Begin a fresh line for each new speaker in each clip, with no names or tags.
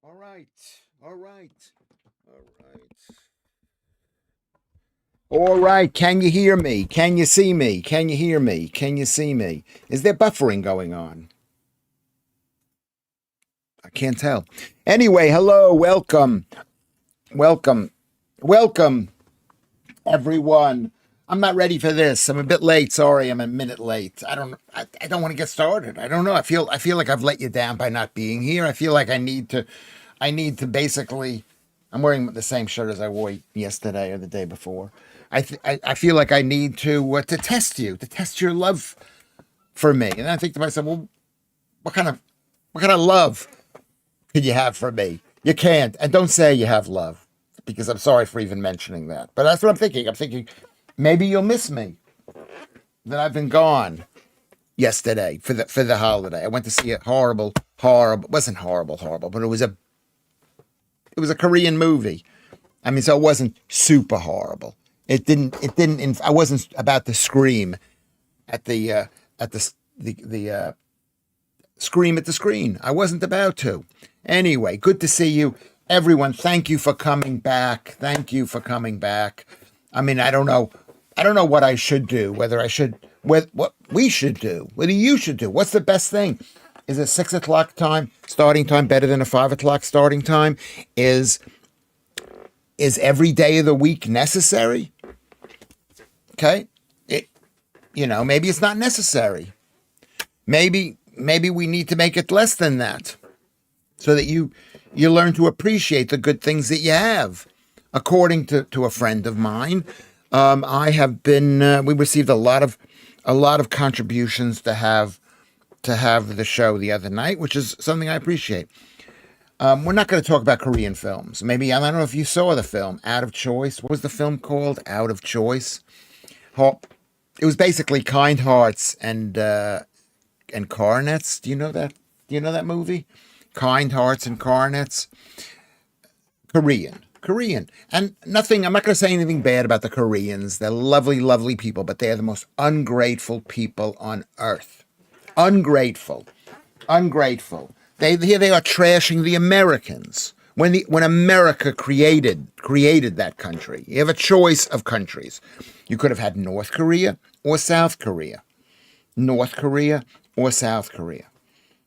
All right. All right. All right. All right. Can you hear me? Can you see me? Can you hear me? Can you see me? Is there buffering going on? I can't tell. Anyway, hello. Welcome. Welcome. Welcome, everyone. I'm not ready for this. I'm a bit late. Sorry, I'm a minute late. I don't want to get started. I don't know. I feel like I've let you down by not being here. I feel like I need to basically I'm wearing the same shirt as I wore yesterday or the day before. I feel like I need to test you, to test your love for me. And I think to myself, well, what kind of love could you have for me? You can't. And don't say you have love because I'm sorry for even mentioning that. But that's what I'm thinking. I'm thinking maybe you'll miss me. That I've been gone yesterday for the holiday. I went to see a horrible, wasn't horrible, but it was a Korean movie. I mean, so it wasn't super horrible. It didn't. I wasn't about to scream at the scream at the screen. I wasn't about to. Anyway, good to see you, everyone. Thank you for coming back. Thank you for coming back. I mean, I don't know. I don't know what I should do. Whether I should, what we should do, whether you should do. What's the best thing? Is a 6 o'clock time starting time better than a 5 o'clock starting time? Is every day of the week necessary? Okay, maybe it's not necessary. Maybe we need to make it less than that, so that you learn to appreciate the good things that you have. According to a friend of mine, I have been. We received a lot of contributions to have the show the other night, which is something I appreciate. We're not going to talk about Korean films. Maybe I don't know if you saw the film Out of Choice. What was the film called? Out of Choice. It was basically kind hearts and coronets. Do you know that? Do you know that movie? Kind hearts and coronets. Korean. And nothing. I'm not going to say anything bad about the Koreans. They're lovely, lovely people, but they are the most ungrateful people on earth. Ungrateful. Ungrateful. Here they are trashing the Americans when America created that country. You have a choice of countries. You could have had North Korea or South Korea. North Korea or South Korea.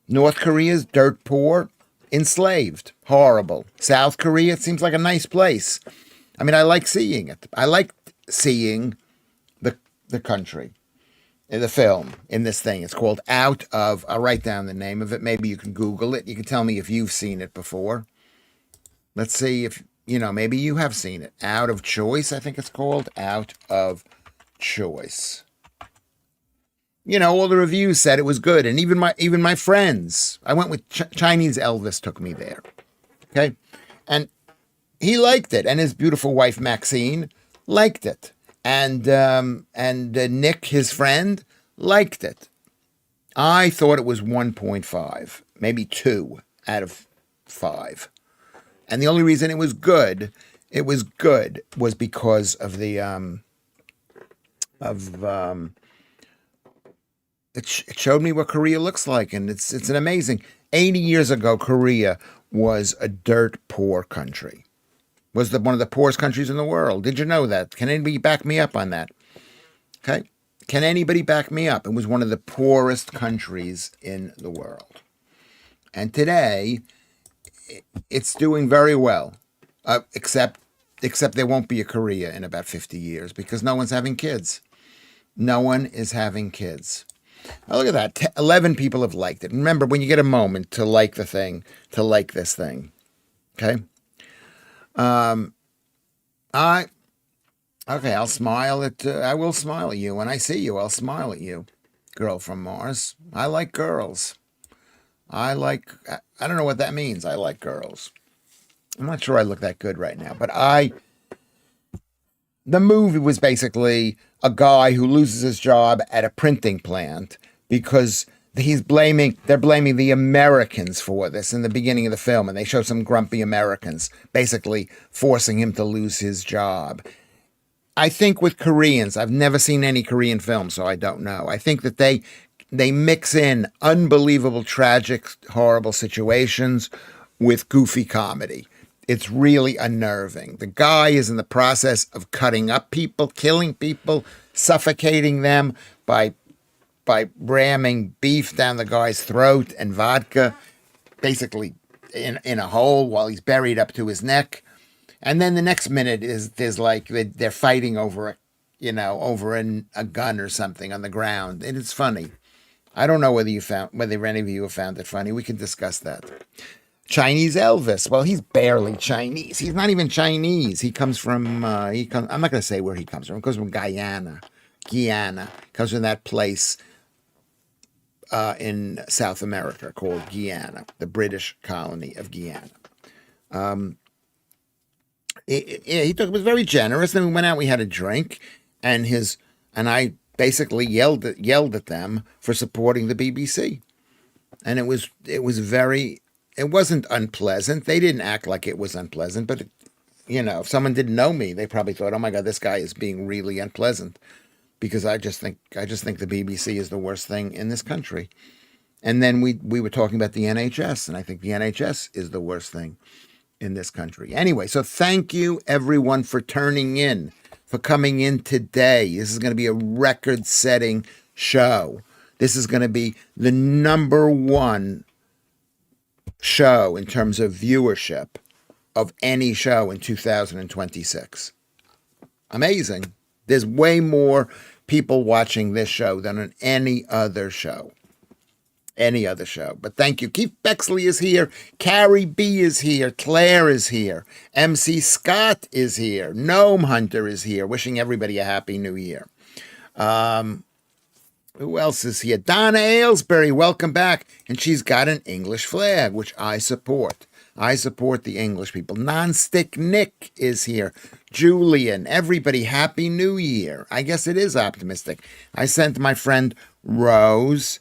North Korea's dirt poor, enslaved, horrible. South Korea, it seems like a nice place. I mean, I like seeing it. I like seeing the country. The film in this thing. It's called Out of. I'll write down the name of it. Maybe you can Google it. You can tell me if you've seen it before. Let's see if, maybe you have seen it. Out of Choice, I think it's called. Out of Choice. All the reviews said it was good. And even my friends. I went with Chinese Elvis took me there. Okay. And he liked it. And his beautiful wife, Maxine, liked it. And Nick, his friend, liked it. I thought it was 1.5, maybe 2 out of 5. And the only reason it was because of it showed me what Korea looks like, and it's an amazing. 80 years ago, Korea was a dirt poor country. Was one of the poorest countries in the world. Did you know that? Can anybody back me up on that? Okay. Can anybody back me up? It was one of the poorest countries in the world. And today, it's doing very well. Except there won't be a Korea in about 50 years because no one's having kids. No one is having kids. Now look at that. 11 people have liked it. Remember, when you get a moment to like the thing, to like this thing. Okay. I okay. I'll smile at. I will smile at you when I see you. I'll smile at you, girl from Mars. I like girls. I like. I don't know what that means. I like girls. I'm not sure I look that good right now, but the movie was basically a guy who loses his job at a printing plant because they're blaming the Americans for this in the beginning of the film, and they show some grumpy Americans basically forcing him to lose his job. I think with Koreans, I've never seen any Korean films, so I don't know. I think that they mix in unbelievable, tragic, horrible situations with goofy comedy. It's really unnerving. The guy is in the process of cutting up people, killing people, suffocating them by ramming beef down the guy's throat and vodka, basically in a hole while he's buried up to his neck. And then the next minute is there's like they're fighting over a gun or something on the ground, and it's funny. I don't know whether any of you have found it funny. We can discuss that. Chinese Elvis. Well, he's barely Chinese. He's not even Chinese. He comes from. I'm not going to say where he comes from. He comes from Guyana. Guyana comes from that place in South America called Guyana, the British colony of Guyana. He was very generous. Then we went out. We had a drink, and I basically yelled at them for supporting the BBC, and it wasn't unpleasant. They didn't act like it was unpleasant, but if someone didn't know me, they probably thought, "Oh my God, this guy is being really unpleasant," because I just think the BBC is the worst thing in this country. And then we were talking about the NHS, and I think the NHS is the worst thing in this country. Anyway, so thank you everyone for turning in, for coming in today. This is going to be a record-setting show. This is going to be the #1 show in terms of viewership of any show in 2026. Amazing. There's way more people watching this show than on any other show. But thank you. Keith Bexley is here. Carrie B is here. Claire is here. MC Scott is here. Gnome Hunter is here. Wishing everybody a happy new year. Who else is here? Donna Aylesbury, welcome back. And she's got an English flag, which I support. I support the English people. Nonstick Nick is here. Julian, everybody, happy new year. I guess it is optimistic. I sent my friend Rose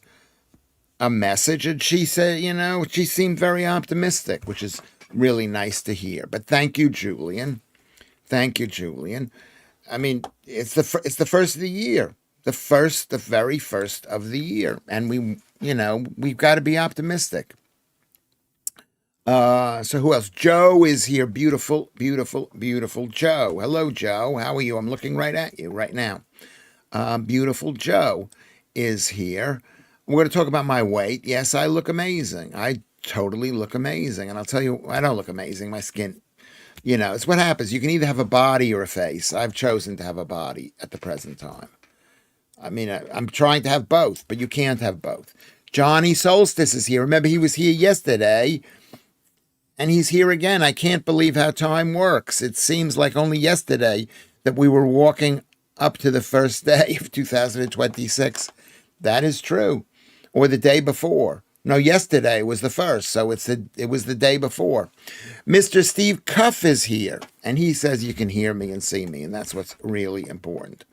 a message, and she said, she seemed very optimistic, which is really nice to hear. But thank you, Julian. Thank you, Julian. I mean, it's the first of the year, the very first of the year, and we've got to be optimistic. So who else? Joe is here. Beautiful, beautiful, beautiful Joe. Hello, Joe. How are you? I'm looking right at you right now. Beautiful Joe is here. We're going to talk about my weight. Yes, I look amazing. I totally look amazing. And I'll tell you, I don't look amazing. My skin, it's what happens. You can either have a body or a face. I've chosen to have a body at the present time. I mean, I'm trying to have both, but you can't have both. Johnny Solstice is here. Remember, he was here yesterday, and he's here again. I can't believe how time works. It seems like only yesterday that we were walking up to the first day of 2026. That is true. Or the day before. No, yesterday was the first, so it was the day before. Mr. Steve Cuff is here, and he says you can hear me and see me, and that's what's really important.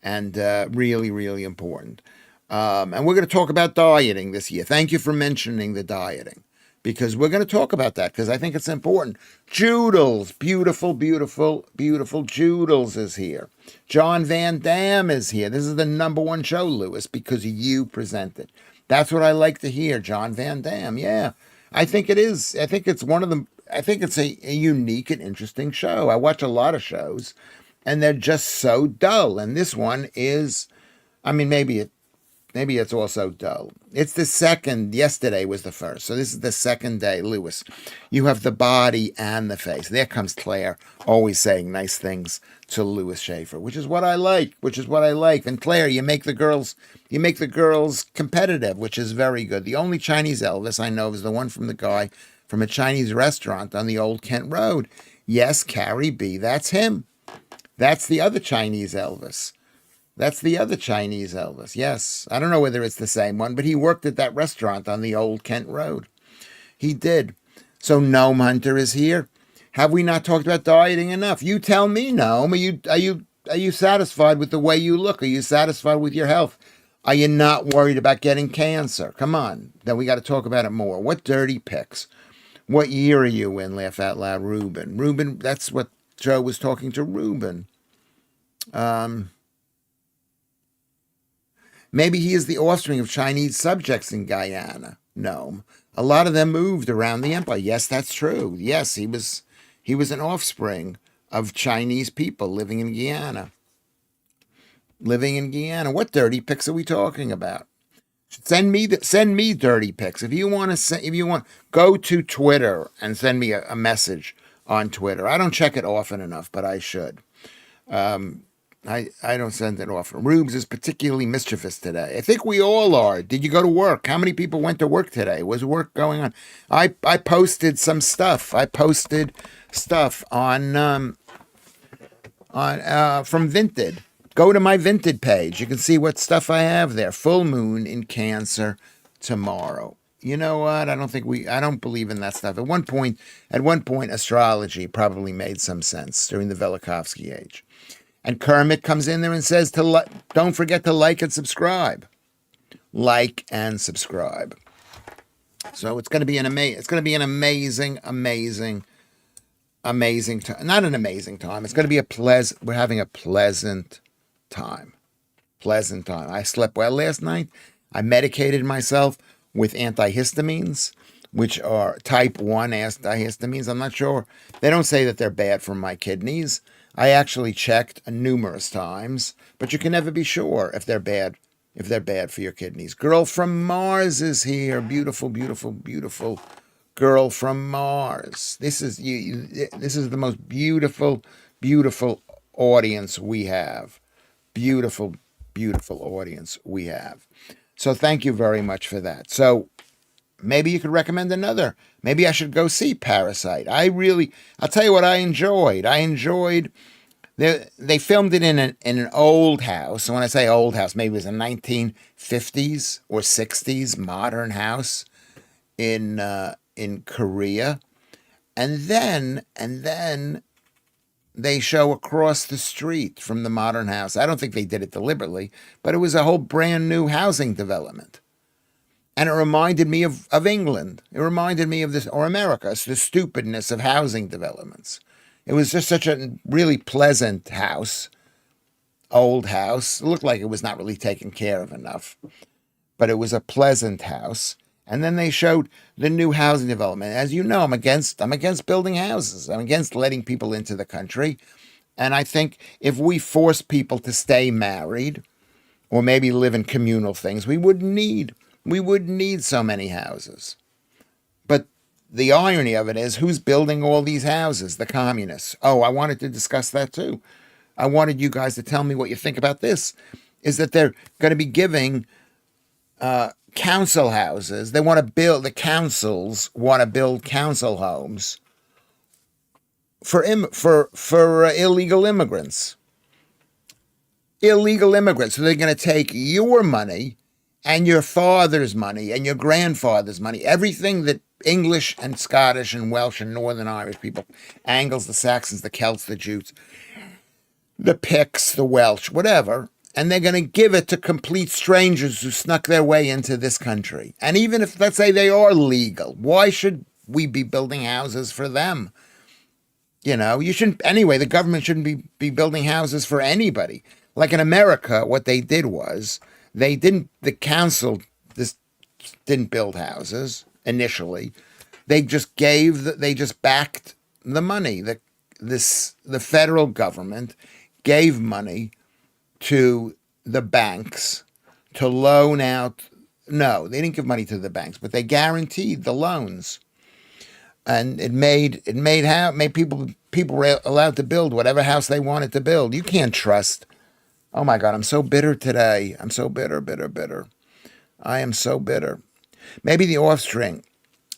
And really, really important. And we're going to talk about dieting this year. Thank you for mentioning the dieting, because we're going to talk about that, because I think it's important. Joodles, beautiful, beautiful, beautiful Joodles is here. John Van Dam is here. This is the #1 show, Lewis, because you presented. That's what I like to hear, John Van Dam. Yeah, I think it is. I think it's a unique and interesting show. I watch a lot of shows, and they're just so dull. And this one is, I mean, maybe it's also dull. It's the second. Yesterday was the first. So this is the second day. Lewis, you have the body and the face. There comes Claire, always saying nice things to Lewis Schaffer, which is what I like. And Claire, you make the girls competitive, which is very good. The only Chinese Elvis I know is the one from the guy from a Chinese restaurant on the Old Kent Road. Yes, Carrie B. That's him. That's the other Chinese Elvis. Yes. I don't know whether it's the same one, but he worked at that restaurant on the Old Kent Road. He did. So Gnome Hunter is here. Have we not talked about dieting enough? You tell me, Gnome. Are you satisfied with the way you look? Are you satisfied with your health? Are you not worried about getting cancer? Come on. Then we got to talk about it more. What dirty pics? What year are you in? Laugh out loud, Ruben. Ruben, that's what Joe was talking to Ruben. Maybe he is the offspring of Chinese subjects in Guyana. Gnome. A lot of them moved around the empire. Yes, that's true. Yes, he was an offspring of Chinese people living in Guyana. Living in Guyana. What dirty pics are we talking about? Send me dirty pics. If you want to send, if you want, go to Twitter and send me a message on Twitter. I don't check it often enough, but I should. I don't send it often. Rubes is particularly mischievous today. I think we all are. Did you go to work? How many people went to work today? Was work going on? I posted some stuff. I posted stuff on from Vinted. Go to my Vinted page. You can see what stuff I have there. Full moon in Cancer tomorrow. You know what? I don't believe in that stuff. At one point, astrology probably made some sense during the Velikovsky age. And Kermit comes in there and says don't forget to like and subscribe. Like and subscribe. So it's going to be an amazing time. Not an amazing time. It's going to be we're having a pleasant time. Pleasant time. I slept well last night. I medicated myself with antihistamines, which are type 1 antihistamines. I'm not sure. They don't say that they're bad for my kidneys. I actually checked numerous times, but you can never be sure if they're bad for your kidneys. Girl from Mars is here. Beautiful, beautiful, beautiful girl from Mars. This is this is the most beautiful, beautiful audience we have. Beautiful, beautiful audience we have. So thank you very much for that. So maybe you could recommend another. Maybe I should go see Parasite. I'll tell you what I enjoyed. They filmed it in an old house. And when I say old house, maybe it was a 1950s or 60s modern house in Korea. And then they show across the street from the modern house. I don't think they did it deliberately, but it was a whole brand new housing development. And it reminded me of England. It reminded me of this, or America, the stupidness of housing developments. It was just such a really pleasant house, old house. It looked like it was not really taken care of enough, but it was a pleasant house. And then they showed the new housing development. As you know, I'm against building houses. I'm against letting people into the country. And I think if we force people to stay married or maybe live in communal things, we wouldn't need so many houses. But the irony of it is, who's building all these houses? The communists. Oh, I wanted to discuss that too. I wanted you guys to tell me what you think about this. Is that they're going to be giving council houses. The councils want to build council homes for illegal immigrants. Illegal immigrants. So they're going to take your money and your father's money and your grandfather's money, everything that English and Scottish and Welsh and Northern Irish people, Angles, the Saxons, the Celts, the Jutes, the Picts, the Welsh, whatever, and they're going to give it to complete strangers who snuck their way into this country. And even if, let's say, they are legal, why should we be building houses for them? You shouldn't, anyway, the government shouldn't be building houses for anybody. Like in America, what they did was, the council didn't build houses initially. They just backed the money. The federal government gave money to the banks to loan out. No, they didn't give money to the banks, but they guaranteed the loans, and it made people were allowed to build whatever house they wanted to build. You can't trust. Oh my God, I'm so bitter today. I'm so bitter, bitter, bitter. I am so bitter. Maybe the offspring.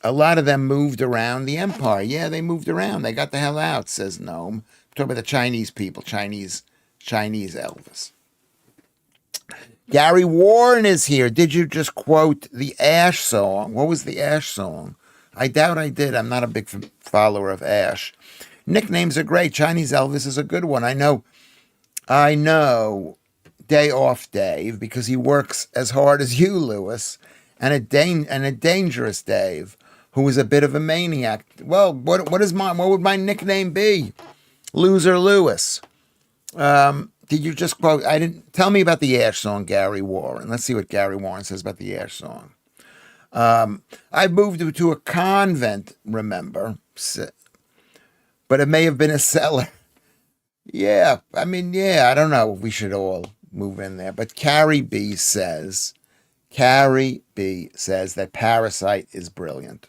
A lot of them moved around the empire. Yeah, they moved around. They got the hell out, says Gnome. I'm talking about the Chinese people, Chinese Elvis. Gary Warren is here. Did you just quote the Ash song? What was the Ash song? I doubt I did. I'm not a big follower of Ash. Nicknames are great. Chinese Elvis is a good one. I know Day Off Dave, because he works as hard as you, Lewis, and a dangerous Dave, who is a bit of a maniac. Well, what would my nickname be? Loser Lewis. Did you just quote? Tell me about the Ash song, Gary Warren. Let's see what Gary Warren says about the Ash song. I moved to a convent, remember? But it may have been a cellar. Yeah, I mean, yeah, I don't know if we should all move in there. But Carrie B says that Parasite is brilliant.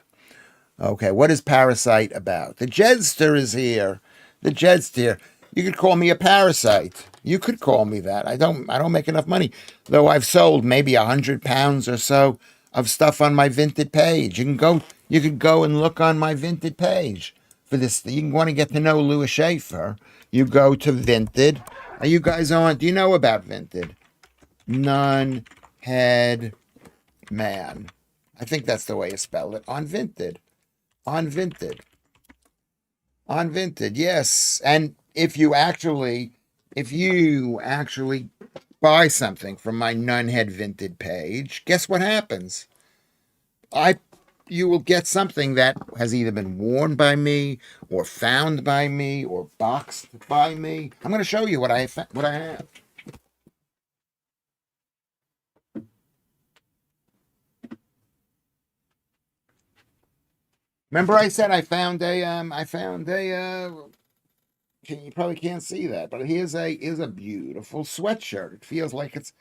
Okay, what is Parasite about? The Jedster is here. The Jedster. You could call me a parasite. You could call me that. I don't make enough money. Though I've sold maybe £100 or so of stuff on my Vinted page. You could go and look on my Vinted page for this. You want to get to know Lewis Schaffer. You go to Vinted. Are you guys on? Do you know about Vinted? None head man. I think that's the way you spell it. On Vinted. On Vinted. On Vinted, yes. And if you actually buy something from my Nunhead Vinted page, guess what happens? I you will get something that has either been worn by me or found by me or boxed by me. I'm going to show you what I have. Remember I said I found a you probably can't see that, but here's a beautiful sweatshirt. It feels like it's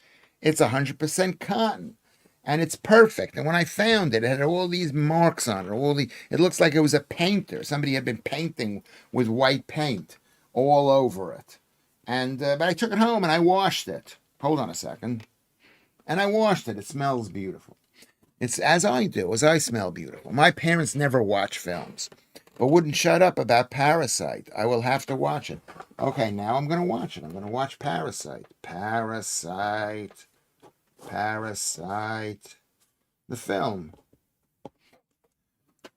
100% cotton, and it's perfect. And when I found it, it had all these marks on it. It looks like it was a painter. Somebody had been painting with white paint all over it. And but I took it home and I washed it. Hold on a second. And I washed it. It smells beautiful. It's as I do, as I smell beautiful. My parents never watch films, but wouldn't shut up about Parasite. I will have to watch it. Okay, now I'm going to watch it. I'm going to watch Parasite. Parasite. Parasite. The film.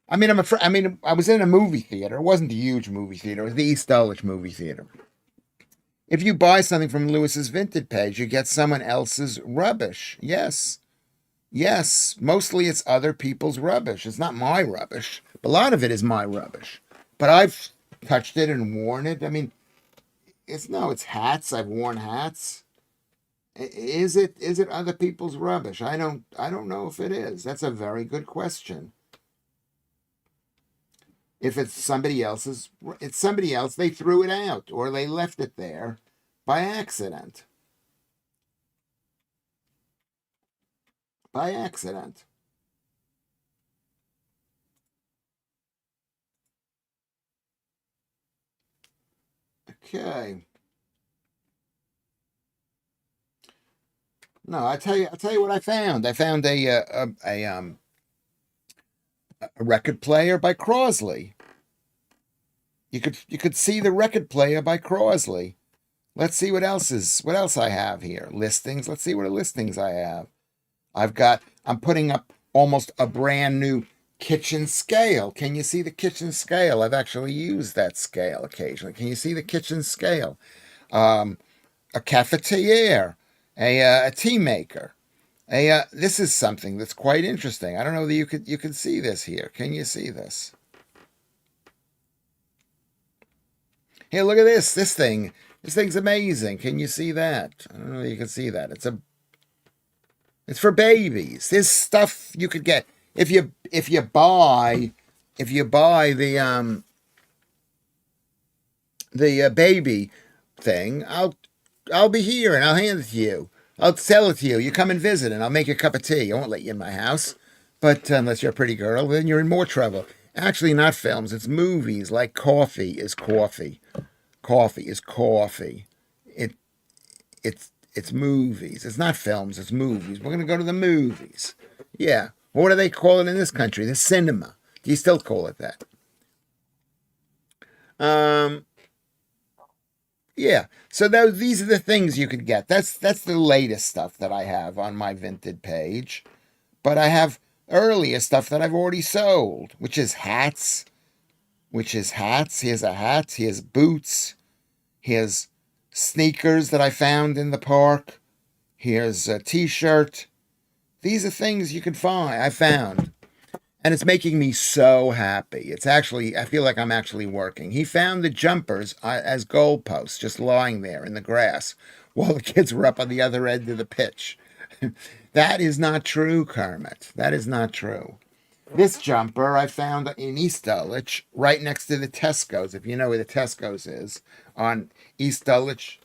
I was in a movie theater. It wasn't a huge movie theater. It was the East Dulwich movie theater. If you buy something from Lewis's Vinted page, you get someone else's rubbish. Yes. Yes, mostly it's other people's rubbish. It's not my rubbish. A lot of it is my rubbish. But I've touched it and worn it. I mean, it's hats. I've worn hats. Is it other people's rubbish? I don't know if it is. That's a very good question. If it's somebody else, they threw it out or they left it there by accident. By accident. Okay. No, I tell you what I found. I found a record player by Crosley. You could see the record player by Crosley. Let's see what else I have here. Listings. Let's see what listings I have. I'm putting up almost a brand new kitchen scale. Can you see the kitchen scale? I've actually used that scale occasionally. Can you see the kitchen scale? Um, a cafetiere, a tea maker. This is something that's quite interesting. I don't know that you could see this here. Can you see this? Here, look at this. This thing's amazing. Can you see that? I don't know if you can see that. It's for babies. There's stuff you could get if you buy the baby thing. I'll be here and I'll hand it to you. I'll sell it to you. You come and visit and I'll make you a cup of tea. I won't let you in my house, but unless you're a pretty girl, then you're in more trouble. Actually, not films. It's movies. Like coffee is coffee. Coffee is coffee. It it's movies. It's not films. It's movies. We're gonna go to the movies. Yeah. What do they call it in this country? The cinema. Do you still call it that? Um. Yeah. So these are the things you could get. That's the latest stuff that I have on my Vinted page. But I have earlier stuff that I've already sold, which is hats. Which is hats. Here's a hat. Here's boots. Here's sneakers that I found in the park. Here's a t-shirt. These are things you can find. I found. And it's making me so happy. I feel like I'm actually working. He found the jumpers as goalposts, just lying there in the grass while the kids were up on the other end of the pitch. That is not true, Kermit. That is not true. This jumper I found in East Dulwich, right next to the Tesco's, if you know where the Tesco's is, on East Dulwich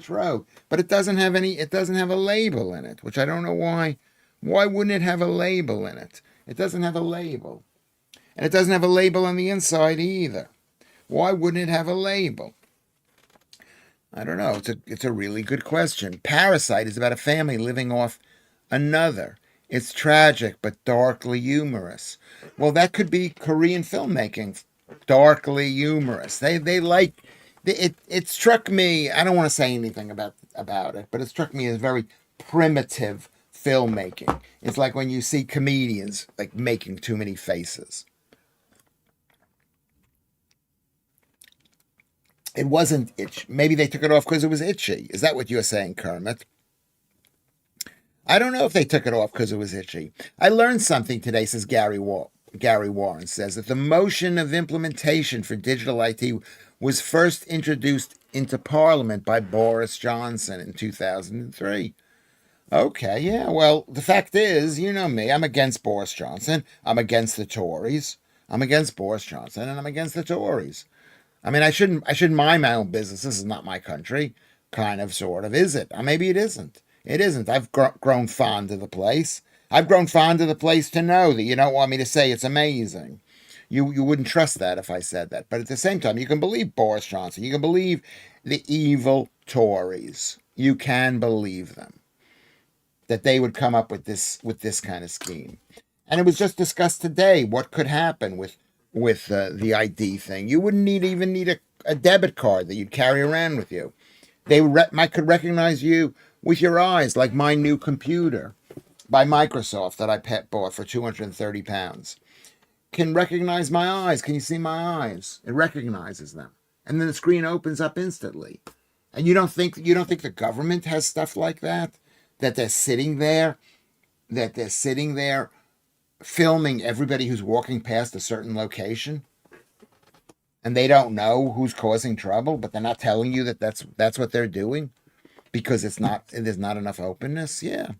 Road. But it doesn't have a label in it, which I don't know why. Why wouldn't it have a label in it? It doesn't have a label. And it doesn't have a label on the inside either. Why wouldn't it have a label? I don't know. It's a really good question. Parasite is about a family living off another. It's tragic but darkly humorous. Well, that could be Korean filmmaking, darkly humorous. They like it. It struck me. I don't want to say anything about it, but it struck me as very primitive filmmaking. It's like when you see comedians like making too many faces. It wasn't itch. Maybe they took it off because it was itchy. Is that what you're saying, Kermit? I don't know if they took it off because it was itchy. I learned something today, says Gary Warren says that the motion of implementation for digital IT was first introduced into Parliament by Boris Johnson in 2003. Okay, yeah, well, the fact is, you know me, I'm against Boris Johnson. I'm against the Tories. I'm against Boris Johnson and I'm against the Tories. I mean, I shouldn't mind my own business. This is not my country, kind of, sort of. Is it? Maybe it isn't. It isn't. I've grown fond of the place. I've grown fond of the place to know that you don't want me to say it's amazing. You wouldn't trust that if I said that. But at the same time, you can believe Boris Johnson. You can believe the evil Tories. You can believe them that they would come up with this kind of scheme. And it was just discussed today what could happen with the ID thing. You wouldn't even need a debit card that you'd carry around with you. Might could recognize you with your eyes, like my new computer by Microsoft that I bought for £230. Can recognize my eyes. Can you see my eyes? It recognizes them, and then the screen opens up instantly. And you don't think the government has stuff like that? That they're sitting there filming everybody who's walking past a certain location, and they don't know who's causing trouble, but they're not telling you that that's what they're doing because there's not enough openness. Yeah.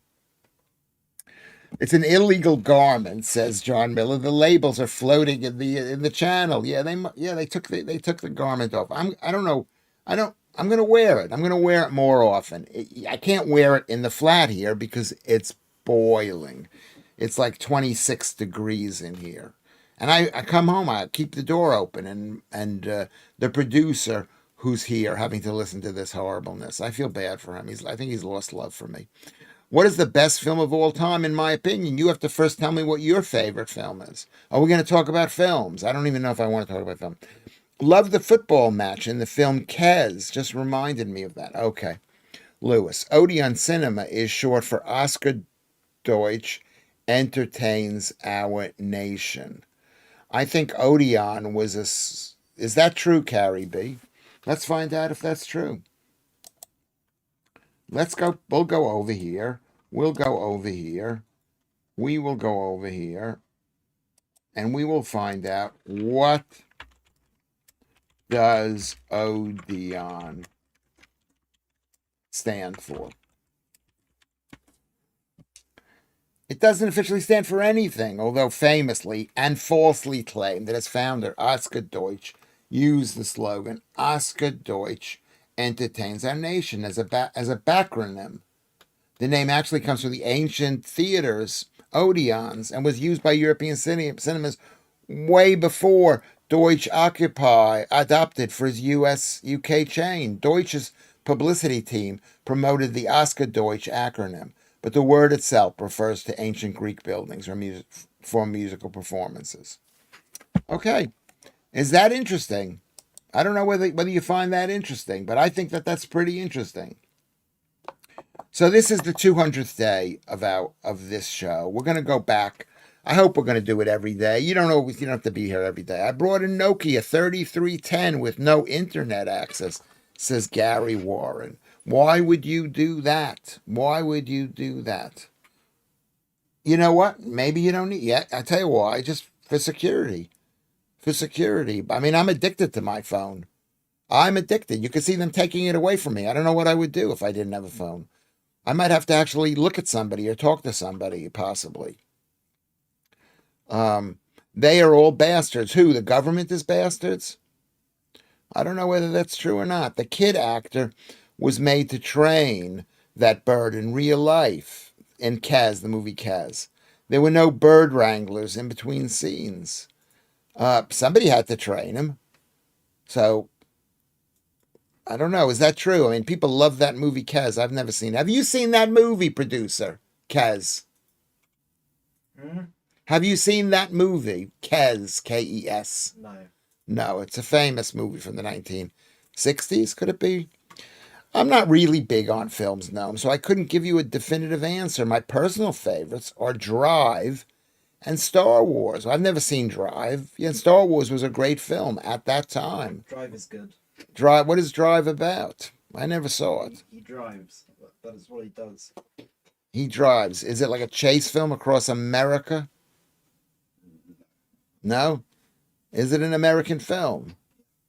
It's an illegal garment, says John Miller. The labels are floating in the channel. Yeah, they took the garment off. I don't know. I'm gonna wear it. I'm gonna wear it more often. I can't wear it in the flat here because it's boiling. It's like 26 degrees in here. And I come home, I keep the door open, and the producer who's here having to listen to this horribleness. I feel bad for him. I think he's lost love for me. What is the best film of all time, in my opinion? You have to first tell me what your favorite film is. Are we going to talk about films? I don't even know if I want to talk about film. Love the football match in the film Kes. Just reminded me of that. Okay. Lewis. Odeon Cinema is short for Oscar Deutsch entertains our nation. I think Odeon was a. Is that true, Carrie B? Let's find out if that's true. Let's go. We'll go over here. We'll go over here. We will go over here. And we will find out what does Odeon stand for. It doesn't officially stand for anything, although famously and falsely claimed that its founder, Oscar Deutsch, used the slogan, Oscar Deutsch entertains our nation, as as a backronym. The name actually comes from the ancient theaters, Odeons, and was used by European cinemas way before Deutsch adopted for his UK chain. Deutsch's publicity team promoted the Oscar Deutsch acronym, but the word itself refers to ancient Greek buildings or for musical performances. Okay, is that interesting? I don't know whether you find that interesting, but I think that's pretty interesting. So this is the 200th day of this show. We're going to go back. I hope we're going to do it every day. You don't have to be here every day. I brought a Nokia 3310 with no internet access, says Gary Warren. Why would you do that? Why would you do that? You know what? Maybe you don't need. Yeah, I tell you why. Just for security. For security. I mean, I'm addicted to my phone. I'm addicted. You can see them taking it away from me. I don't know what I would do if I didn't have a phone. I might have to actually look at somebody or talk to somebody, possibly. Um, they are all bastards. Who? The government is bastards? I don't know whether that's true or not. The kid actor was made to train that bird in real life in Kaz, the movie Kaz. There were no bird wranglers in between scenes. Somebody had to train him. So I don't know. Is that true? I mean, people love that movie Kaz. I've never seen it. Have you seen that movie, producer? Kaz.
Hmm?
Have you seen that movie? Kez, Kes.
No.
No, it's a famous movie from the 1960s. Could it be? I'm not really big on films, no, so I couldn't give you a definitive answer. My personal favorites are Drive and Star Wars. I've never seen Drive. Yeah, Star Wars was a great film at that time.
Drive is good.
Drive. What is Drive about? I never saw it.
He drives. That is what he does.
He drives. Is it like a chase film across America? No. Is it an American film?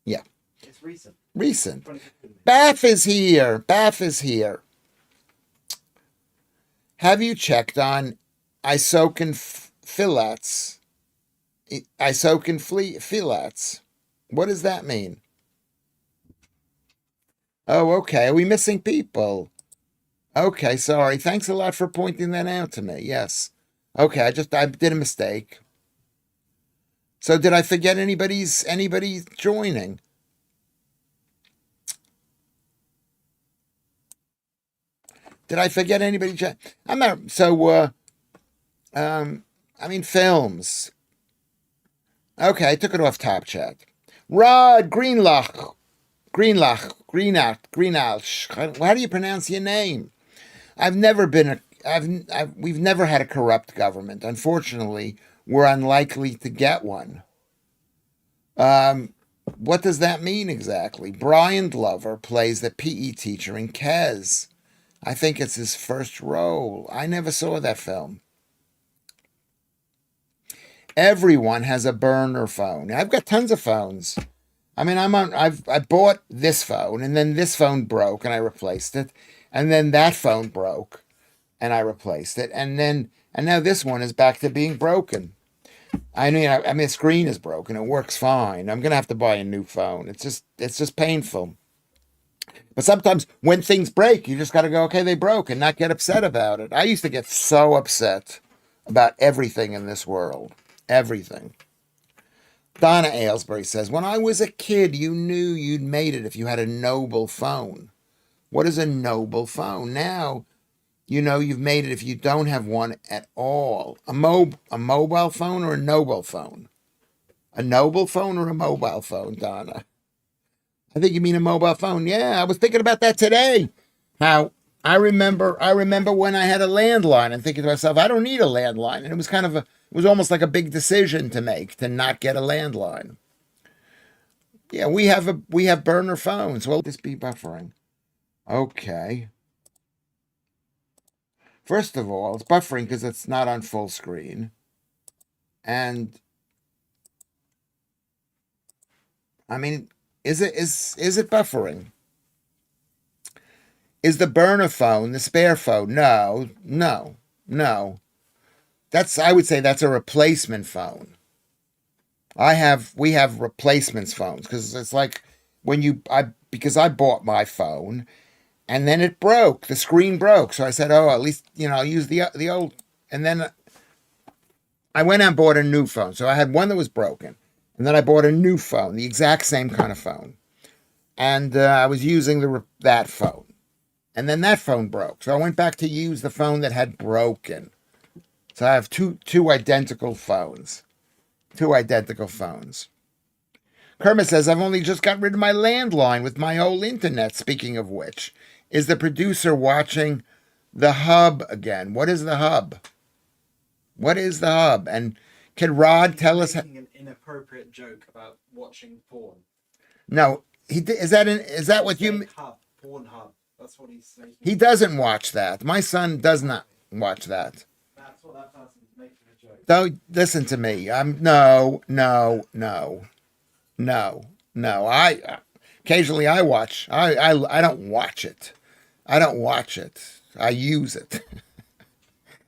Yeah.
It's recent.
Recent.
2015.
Bath is here. Bath is here. Have you checked on Isoken fillets? Isoken fillets. What does that mean? Oh, okay. Are we missing people? Okay, sorry. Thanks a lot for pointing that out to me. Yes. Okay, I did a mistake. So did I forget anybody joining? Did I forget anybody? I'm not. So, I mean, films. Okay, I took it off Top Chat. Rod Greenach. How do you pronounce your name? I've never been a. We've never had a corrupt government. Unfortunately, we're unlikely to get one. What does that mean exactly? Brian Glover plays the PE teacher in Kes. I think it's his first role. I never saw that film. Everyone has a burner phone. I've got tons of phones. I mean, I bought this phone, and then this phone broke and I replaced it. And then that phone broke and I replaced it. And now this one is back to being broken. I mean, the screen is broken. It works fine. I'm gonna have to buy a new phone. It's just painful. But sometimes when things break, you just got to go, okay, they broke, and not get upset about it. I used to get so upset about everything in this world. Everything. Donna Aylesbury says, when I was a kid, you knew you'd made it if you had a noble phone. What is a noble phone? Now, you know you've made it if you don't have one at all. A mobile phone or a noble phone? A noble phone or a mobile phone, Donna? I think you mean a mobile phone. Yeah, I was thinking about that today. How I remember when I had a landline and thinking to myself, I don't need a landline. And it was almost like a big decision to make to not get a landline. Yeah, we have burner phones. Will this be buffering? Okay. First of all, it's buffering because it's not on full screen. And I mean, is it buffering? Is the burner phone the spare phone? No, no, no. I would say that's a replacement phone. We have replacements phones because it's like because I bought my phone and then it broke. The screen broke. So I said, oh, at least, I'll use the old. And then I went and bought a new phone. So I had one that was broken. And then I bought a new phone, the exact same kind of phone. And I was using that phone. And then that phone broke. So I went back to use the phone that had broken. So I have two identical phones. Two identical phones. Kermit says, I've only just got rid of my landline with my whole internet. Speaking of which, is the producer watching the hub again? What is the hub? What is the hub? And can Rod tell us?
Making an inappropriate joke about watching porn.
No, is that what you?
Hub, porn hub. That's what he's saying.
He doesn't watch that. My son does not watch that.
That's what that person is making a joke.
Don't listen to me. No. I occasionally I watch. I don't watch it. I don't watch it. I use it.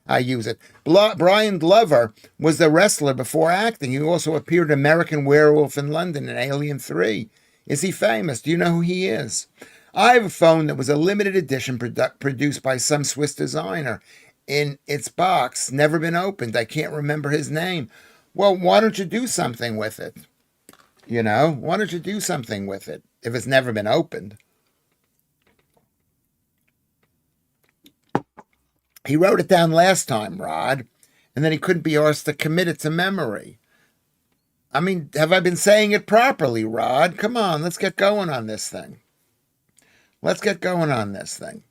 I use it. Brian Glover was the wrestler before acting. He also appeared in American Werewolf in London and Alien 3. Is he famous? Do you know who he is? I have a phone that was a limited edition produced by some Swiss designer. In its box, never been opened. I can't remember his name. Well, why don't you do something with it? Why don't you do something with it if it's never been opened? He wrote it down last time, Rod, and then he couldn't be asked to commit it to memory. I mean, have I been saying it properly, Rod? Come on, let's get going on this thing. Let's get going on this thing.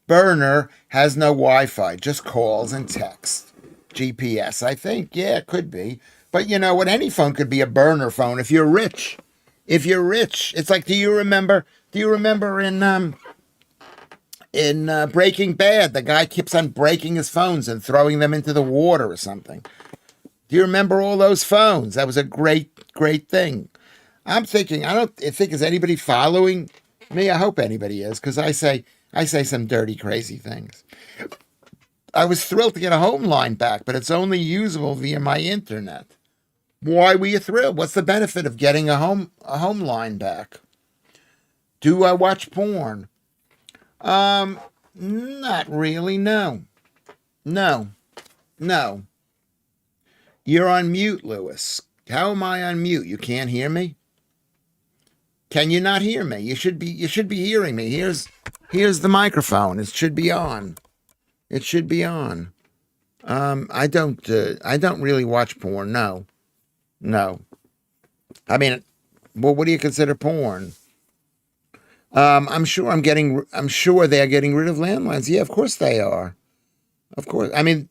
Burner has no Wi-Fi, just calls and text. GPS, I think. Yeah, it could be. But you know what? Any phone could be a burner phone if you're rich. If you're rich. It's like, do you remember in Breaking Bad, the guy keeps on breaking his phones and throwing them into the water or something. Do you remember all those phones? That was a great thing. I'm thinking, I don't think, is anybody following me? I hope anybody is, because I say some dirty, crazy things. I was thrilled to get a home line back, but it's only usable via my internet. Why were you thrilled? What's the benefit of getting a home line back? Do I watch porn? Not really, no. No. You're on mute, Lewis. How am I on mute? You can't hear me? Can you not hear me? You should be hearing me. Here's the microphone. It should be on. It should be on. I don't really watch porn. No. I mean, well, what do you consider porn? I'm sure they're getting rid of landlines. Yeah, of course they are. Of course. I mean,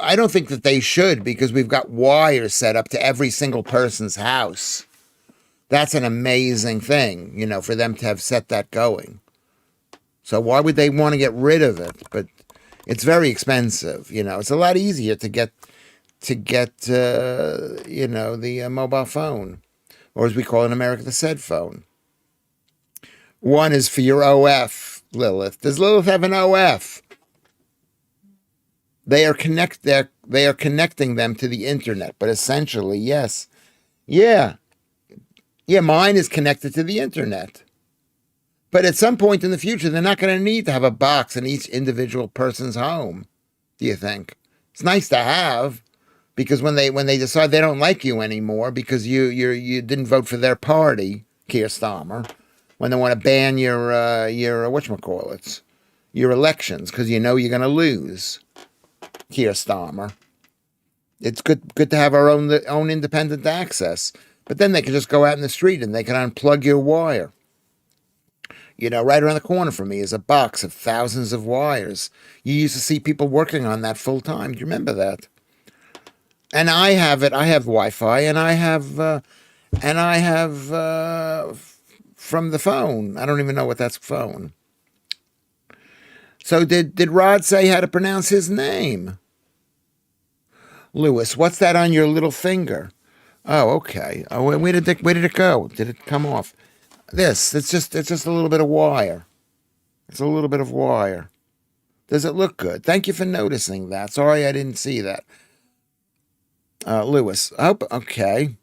I don't think that they should, because we've got wires set up to every single person's house. That's an amazing thing, for them to have set that going. So why would they want to get rid of it? But it's very expensive. It's a lot easier to get the mobile phone, or as we call it in America, the said phone. One is for your OF, Lilith. Does Lilith have an OF? They are connecting them to the internet, but essentially, yes. Yeah, mine is connected to the internet. But at some point in the future, they're not going to need to have a box in each individual person's home. Do you think? It's nice to have, because when they decide they don't like you anymore because you didn't vote for their party, Keir Starmer, when they want to ban your whatchamacallits, your elections, because you're going to lose, Keir Starmer. It's good to have our own independent access. But then they can just go out in the street and they can unplug your wire. Right around the corner from me is a box of thousands of wires. You used to see people working on that full time. Do you remember that? And I have it. I have Wi-Fi, and I have from the phone. I don't even know what that's phone. So did Rod say how to pronounce his name? Lewis, what's that on your little finger? Oh, okay. Oh, where did it go? Did it come off? It's just a little bit of wire. It's a little bit of wire. Does it look good? Thank you for noticing that. Sorry I didn't see that. Lewis. Okay.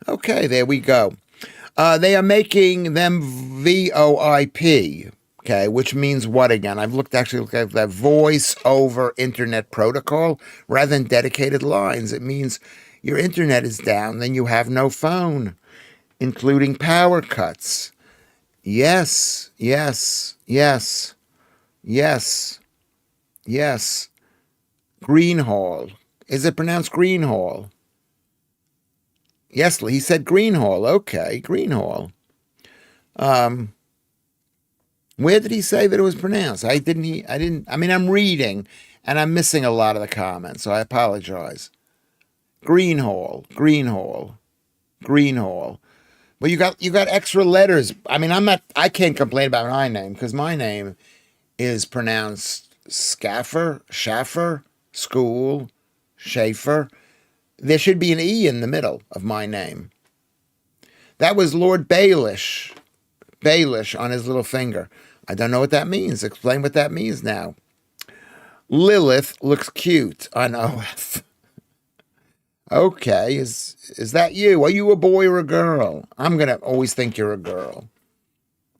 Okay, there we go. They are making them VoIP, okay, which means what again? I've looked at that voice over internet protocol rather than dedicated lines. It means your internet is down, then you have no phone, including power cuts. Yes. Greenhall. Is it pronounced Greenhall? Yes, he said Greenhall. Okay, Greenhall. Where did he say that it was pronounced? I mean, I'm reading and I'm missing a lot of the comments, so I apologize. Greenhall. Well, you got extra letters. I mean, I can't complain about my name, because my name is pronounced Schaffer, School, Schaefer. There should be an E in the middle of my name. That was Lord Baelish Baelish on his little finger. I don't know what that means. Explain what that means now. Lilith looks cute on OF. Okay, is that you? Are you a boy or a girl? I'm gonna always think you're a girl.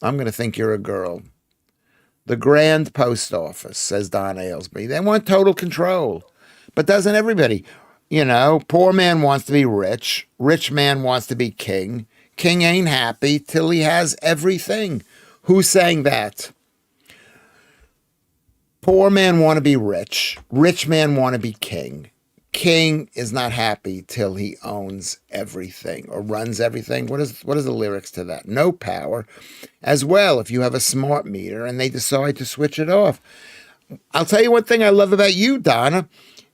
I'm gonna think you're a girl. The Grand Post Office, says Don Aylesbury. They want total control. But doesn't everybody? You know, poor man wants to be rich. Rich man wants to be king. King ain't happy till he has everything. Who's saying that? Poor man want to be rich. Rich man want to be king. King is not happy till he owns everything or runs everything. What is the lyrics to that? No power. As well, if you have a smart meter and they decide to switch it off. I'll tell you one thing I love about you, Donna,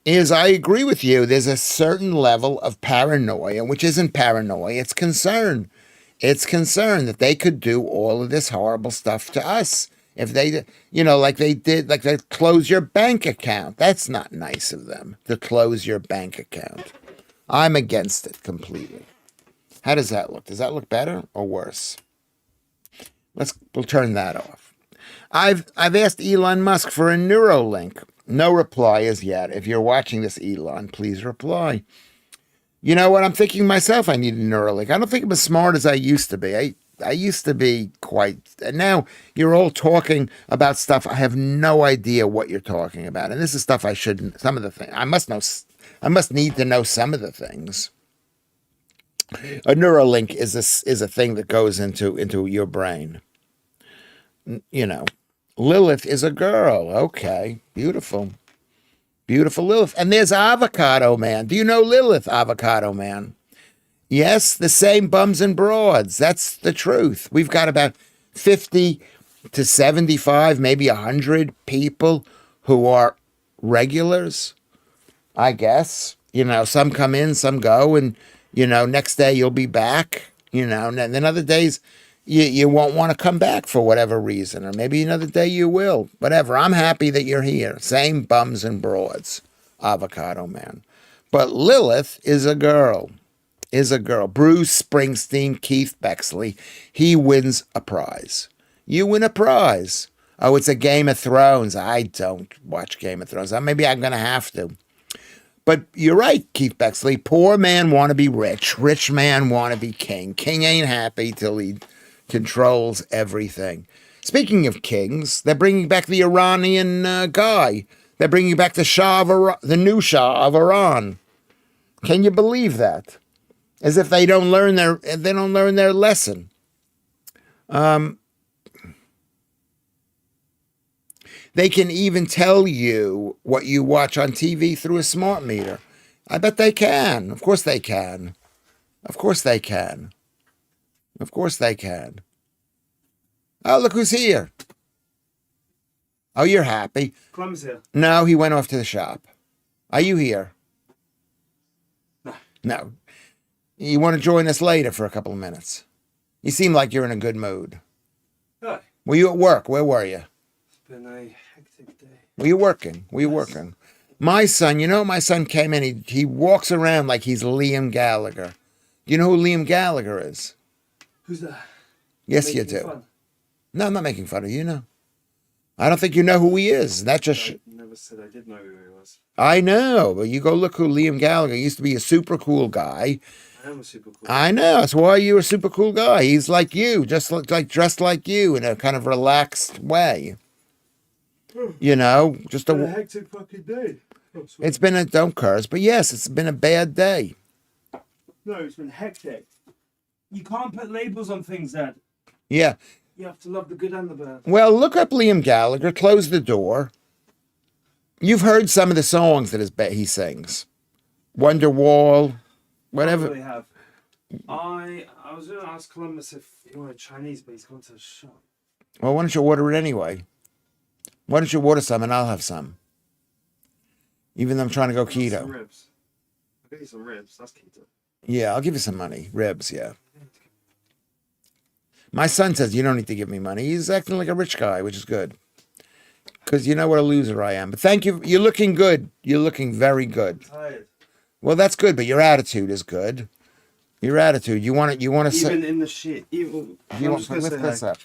is I agree with you. There's a certain level of paranoia, which isn't paranoia, it's concern. It's concern that they could do all of this horrible stuff to us. If they, like they did, like they close your bank account. That's not nice of them to close your bank account. I'm against it completely. How does that look? Does that look better or worse? We'll turn that off. I've asked Elon Musk for a Neuralink. No reply as yet. If you're watching this, Elon, please reply. You know what? I'm thinking myself I need a Neuralink. I don't think I'm as smart as I used to be. I used to be quite. And now you're all talking about stuff. I have no idea what you're talking about. And this is stuff I shouldn't. Some of the things I must know. I must need to know some of the things. A Neuralink is a thing that goes into your brain. Lilith is a girl. Okay, beautiful. Beautiful Lilith. And there's Avocado Man. Do you know Lilith, Avocado Man? Yes, the same bums and broads. That's the truth. We've got about 50 to 75, maybe 100 people who are regulars, I guess. Some come in, some go, and, next day you'll be back, and then other days you won't want to come back for whatever reason, or maybe another day you will. Whatever. I'm happy that you're here. Same bums and broads, Avocado Man. But Lilith is a girl. Bruce Springsteen, Keith Bexley, he wins a prize. You win a prize. Oh, it's a Game of Thrones. I don't watch Game of Thrones. Maybe I'm going to have to. But you're right, Keith Bexley. Poor man want to be rich. Rich man want to be king. King ain't happy till he controls everything. Speaking of kings, they're bringing back the Iranian guy. They're bringing back the new Shah of Iran. Can you believe that? As if they don't learn their lesson. They can even tell you what you watch on TV through a smart meter. I bet they can. Of course they can. Of course they can. Of course they can. Oh, look who's here. Oh, you're happy.
Clem's here.
No, he went off to the shop. Are you here?
No.
No. You want to join us later for a couple of minutes? You seem like you're in a good mood.
Hi.
Were you at work? Where were you?
It's been a hectic day.
Were you working? My son came in. He walks around like he's Liam Gallagher. You know who Liam Gallagher is?
Who's that?
Yes, you do. Fun. No, I'm not making fun of you, no. I don't think you know who he is. That just...
I never said I did know who he was.
I know, but you go look who Liam Gallagher used to be. A super cool guy.
I am a super cool
guy. I know. That's why you're a super cool guy. He's like you, just like dressed like you in a kind of relaxed way. Just
a hectic fucking day.
It's been don't curse, but yes, it's been a bad day.
No, it's been hectic. You can't put labels on things, Dad.
Yeah.
You have to love the good and the bad.
Well, look up Liam Gallagher. Close the door. You've heard some of the songs that he sings. Wonderwall, whatever.
I really have. I was going to ask Columbus if he wanted Chinese, but he's gone to the shop.
Well, why don't you order it anyway? Why don't you order some and I'll have some? Even though I'm trying to go keto.
Some ribs. I'll get you some ribs. That's keto.
Yeah, I'll give you some money. Ribs, yeah. My son says you don't need to give me money. He's acting like a rich guy, which is good. Because you know what a loser I am. But thank you. You're looking good. You're looking very good.
I'm tired.
Well, that's good, but your attitude is good. Your attitude. You want to. You want to
Even
say.
in the shit. Even.
You
I'm
want
just
to
gonna
lift
say
this
hi.
up.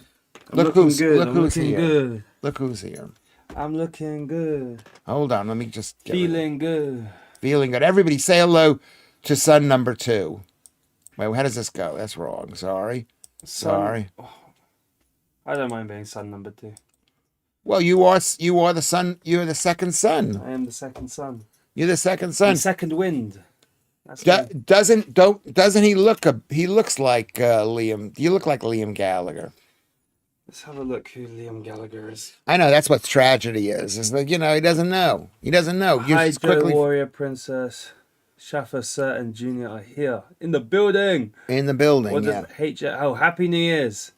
I'm
Look
looking
who's.
good.
Look
I'm
who's
looking
here.
good.
Look who's here.
I'm looking good.
Hold on. Let me just get rid of it.
Feeling good.
Feeling good. Everybody say hello to son number 2. Wait, how does this go? That's wrong. Sorry. Sorry.
I don't mind being son number 2.
Well, you are the son. You're the second son.
I am the second son.
You're the second
The
son.
second wind. That's me.
Doesn't he look he looks like Liam? You look like Liam Gallagher.
Let's have a look who Liam Gallagher is.
I know that's what tragedy is that he doesn't know. He doesn't know. You
Hi,
just
Joe
quickly
Warrior Princess. Schaffer, Sir, and Junior are here in the building.
in the building.
What
Yeah.
does Oh, Happy New Year's.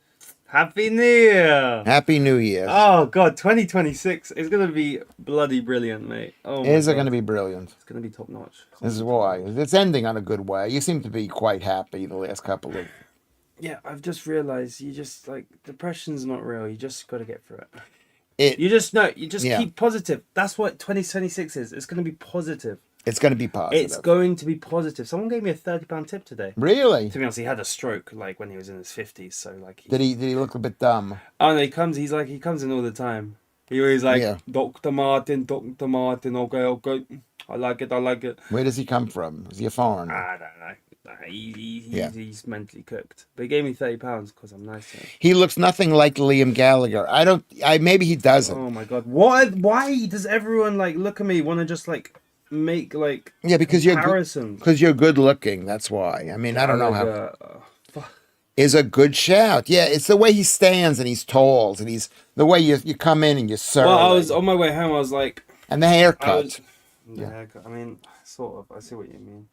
Happy New Year.
Happy New Year.
Oh God, 2026 is gonna be bloody brilliant, mate. Oh my
Is it
God.
going to be brilliant?
It's gonna be top notch.
This is why it's ending on a good way. You seem to be quite happy the last couple of.
Yeah, I've just realized you just like depression's not real. You just got to get through it.
It
You just know. You just
Yeah.
keep positive. That's what 2026 is. It's gonna be positive.
it's going to be positive.
It's going to be positive. Someone gave me a £30 tip today.
Really?
To be honest, he had a stroke like when he was in his 50s. So like,
Did he look a bit dumb?
oh no, he comes in all the time. He always like
Yeah.
Dr. Martin, okay. I like it.
Where does he come from? Is he a foreigner?
I don't know.
Yeah.
He's mentally cooked. But he gave me £30 because I'm nice to him.
He looks nothing like Liam Gallagher. Maybe he doesn't.
Oh my God! What? Why does everyone like look at me? Want to just like make like
Yeah, because
comparisons?
you're good looking. That's why. I mean, I don't know how.
Fuck.
Is a good shout. Yeah, it's the way he stands and he's tall and he's the way you come in and you serve.
Well, I was on my way home. I was like,
and the haircut.
yeah. I mean, sort of. I see what you mean.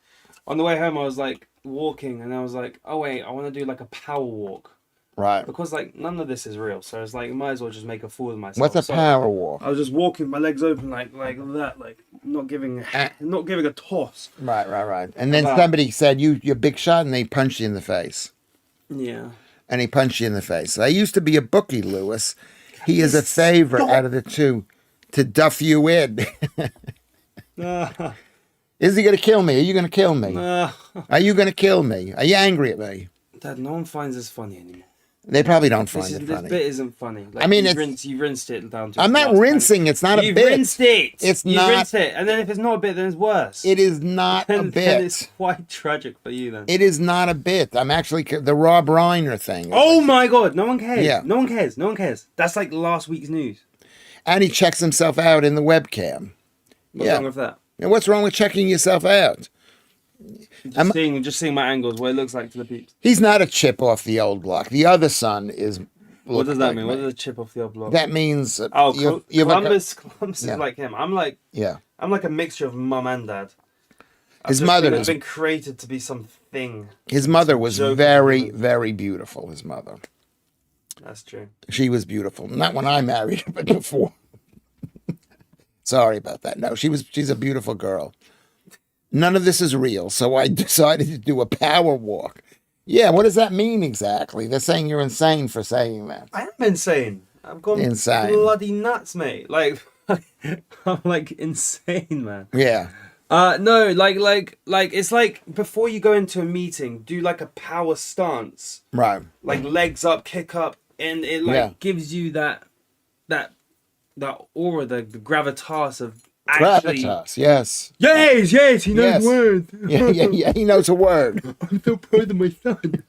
On the way home, I was like walking, and I was like, oh wait, I want to do like a power walk
Right.
because like none of this is real. So it's like, I might as well just make a fool of myself.
What's a
So
power walk?
I was just walking, my legs open like that, like not giving a toss.
Right. And then
Wow.
somebody said you're a big shot, and they punched you in the face.
Yeah.
And he punched you in the face. I used to be a bookie, Lewis. He is a favorite out of the two to duff you in. Is he going to kill me? Are you going to kill me? Are you going to kill me? Are you angry at me?
Dad, no one finds this funny anymore.
They probably don't find
This
it
bit
funny.
isn't funny. Like,
I mean,
you rinsed it down to.
I'm
its
not
last
rinsing. It's not a
you
bit.
rinsed it.
It's
you
not-
rinsed it, and then if it's not a bit, then it's worse.
It is not a
Then it's
bit.
quite tragic for you then.
It is not a bit. I'm actually the Rob Reiner thing.
Oh my God! No one cares.
Yeah.
No one cares. No one cares. That's like last week's news.
And he checks himself out in the webcam.
What's
Yeah.
wrong with that?
And what's wrong with checking yourself out?
Just seeing my angles, what it looks like to the peeps.
He's not a chip off the old block. The other son is.
What does
looks
that
like
mean?
me.
What does a chip off the old block?
That means you're
Columbus
Yeah.
is like him. I'm like a mixture of mum and dad.
His mother
has been created to be something.
His mother was
Joking.
very, very beautiful. His mother.
That's true.
She was beautiful. Not when I married her, but before. Sorry about that. No, she's a beautiful girl. None of this is real, so I decided to do a power walk. Yeah, what does that mean exactly? They're saying you're insane for saying that.
I am insane. I've gone
Insane.
bloody nuts, mate. Like, I'm like insane, man.
Yeah.
No, like it's like before you go into a meeting, do like a power stance,
Right.
like legs up, kick up, and it like gives you that aura, the gravitas of actually.
Gravitas, yes.
Yes, he knows
Yes.
words.
Yeah, he knows a word.
I'm so proud of my son.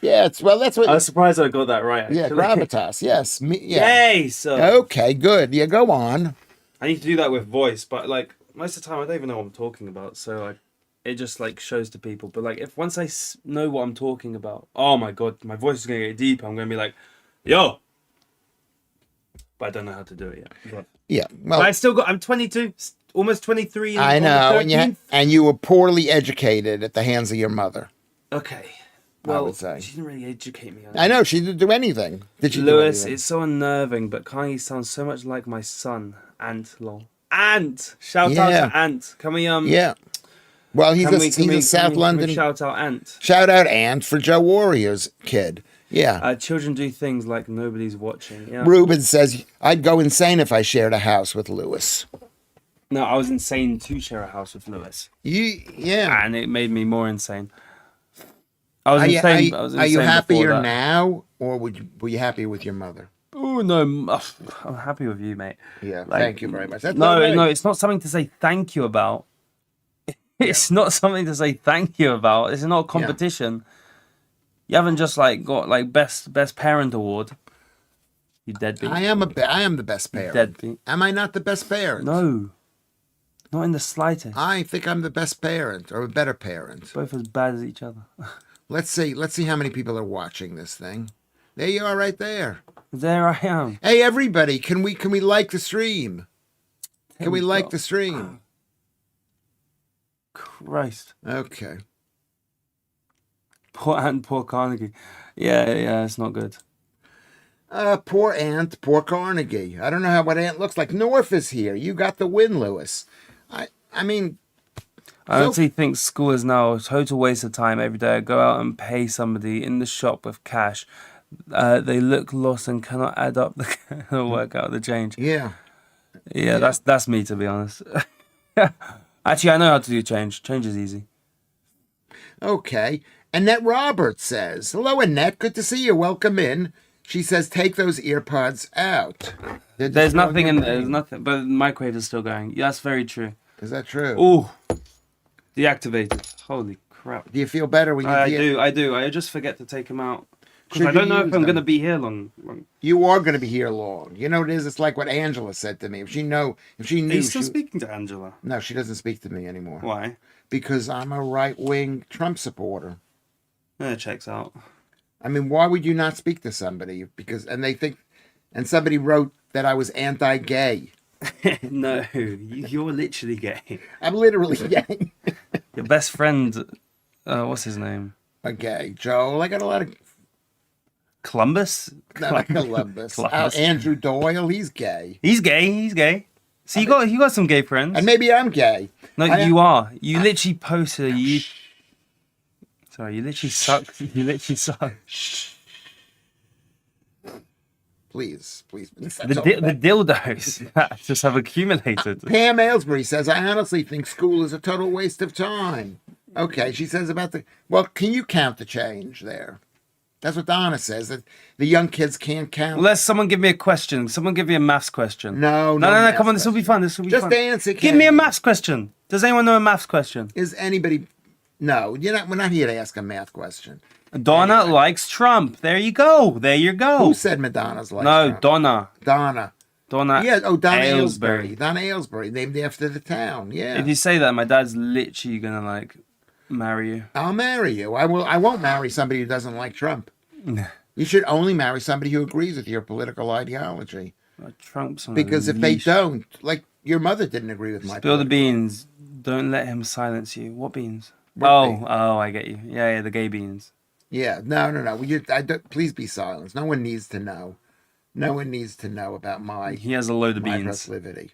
Yeah, that's what.
I was surprised I got that right. Actually.
Yeah, gravitas, yes. Yeah.
Yay! So
Okay, good. Yeah, go on.
I need to do that with voice, but like most of the time I don't even know what I'm talking about. So like it just like shows to people. But like if once I know what I'm talking about, oh my God, my voice is gonna get deep. I'm gonna be like, yo. But I don't know how to do it yet. But
Yeah, well,
I'm 22, almost 23.
I
on the
know,
13th.
and you were poorly educated at the hands of your mother.
Okay.
I
Well,
would say.
she didn't really educate me on it.
I know, she didn't do anything. Did she
Lewis,
do anything?
it's so unnerving, but Kanye sounds so much like my son, Ant. Ant! Shout out to Ant. Can we
Yeah. Well, he's a South London.
Shout out Ant.
Shout out Ant for Joe Warrior's kid. Yeah.
Children do things like nobody's watching. Yeah.
Ruben says, I'd go insane if I shared a house with Lewis.
No, I was insane to share a house with Lewis,
Yeah.
and it made me more insane. I was
Are you,
insane. I was
are you
insane before
happier
that.
now, or were you happier with your mother?
Oh no, I'm happy with you, mate.
Yeah,
Like,
thank you very much. That's
no,
all
no,
right.
it's not something to say thank you about. It's not something to say thank you about. It's not a competition. You haven't just like got like best parent award. You deadbeat.
I am the best
You
parent.
deadbeat.
Am I not the best parent?
No, not in the slightest.
I think I'm the best parent or a better parent.
Both as bad as each other.
Let's see. Let's see how many people are watching this thing. There you are, right there.
There I am.
Hey, everybody! Can we like the stream? Can we
we
like
go.
the stream?
Christ.
Okay.
Poor Carnegie. Yeah, it's not good.
Poor Aunt, poor Carnegie. I don't know what Aunt looks like. North is here. You got the win, Lewis. I mean,
I honestly think school is now a total waste of time every day. I go out and pay somebody in the shop with cash. They look lost and cannot add up the work out the change.
yeah.
Yeah, that's me, to be honest. Actually, I know how to do change. Change is easy.
Okay. Annette Roberts says, "Hello, Annette. Good to see you. Welcome in." She says, "Take those earpods out."
There's nothing in there. There's nothing, but the microwave is still going. Yeah, that's very true.
Is that true?
Ooh, deactivated. Holy crap.
Do you feel better when you
I do. I just forget to take them out. Because I don't know if I'm going to be here long.
You are going to be here long. You know what it is? It's like what Angela said to me. If she knew,
Are you still speaking to Angela?
No, she doesn't speak to me anymore.
Why?
Because I'm a right-wing Trump supporter.
It checks out.
I mean, why would you not speak to somebody? And somebody wrote that I was anti-gay.
No, you're literally gay.
I'm literally gay.
Your best friend, what's his name?
A gay. Joel, I got a lot of...
Columbus?
Not Columbus.
Columbus.
Andrew Doyle, he's gay.
He's gay. So you got some gay friends.
And maybe I'm gay.
No, you are. You literally posted you. Sorry, you literally suck. You literally suck.
Please.
The dildos that just have accumulated.
Pam Aylesbury says, "I honestly think school is a total waste of time." Okay, she says well, can you count the change there? That's what Donna says, that the young kids can't count.
Let someone give me a question. Someone give me a maths question.
No.
Come on, this will be fun.
Just
fun.
answer.
Give me a maths question. Does anyone know a maths question?
Is anybody... No, we're not here to ask a math question.
Donna likes Trump. There you go.
Who said Madonna's like Trump?
Donna.
Donna.
Yeah,
Donna Aylesbury. Donna Aylesbury, named after the town, yeah.
If you say that, my dad's literally going to, marry you.
I'll marry you. I won't marry somebody who doesn't like Trump. You should only marry somebody who agrees with your political ideology.
Trump's on
Because if they don't, like your mother didn't agree with my
Spill the
political...
beans. Don't let him silence you. What beans?
Beans?
I get you. Yeah, the gay beans.
Yeah, no. Please be silent. No one needs to know. No one needs to know about
He has a load of
my
beans.
proclivity.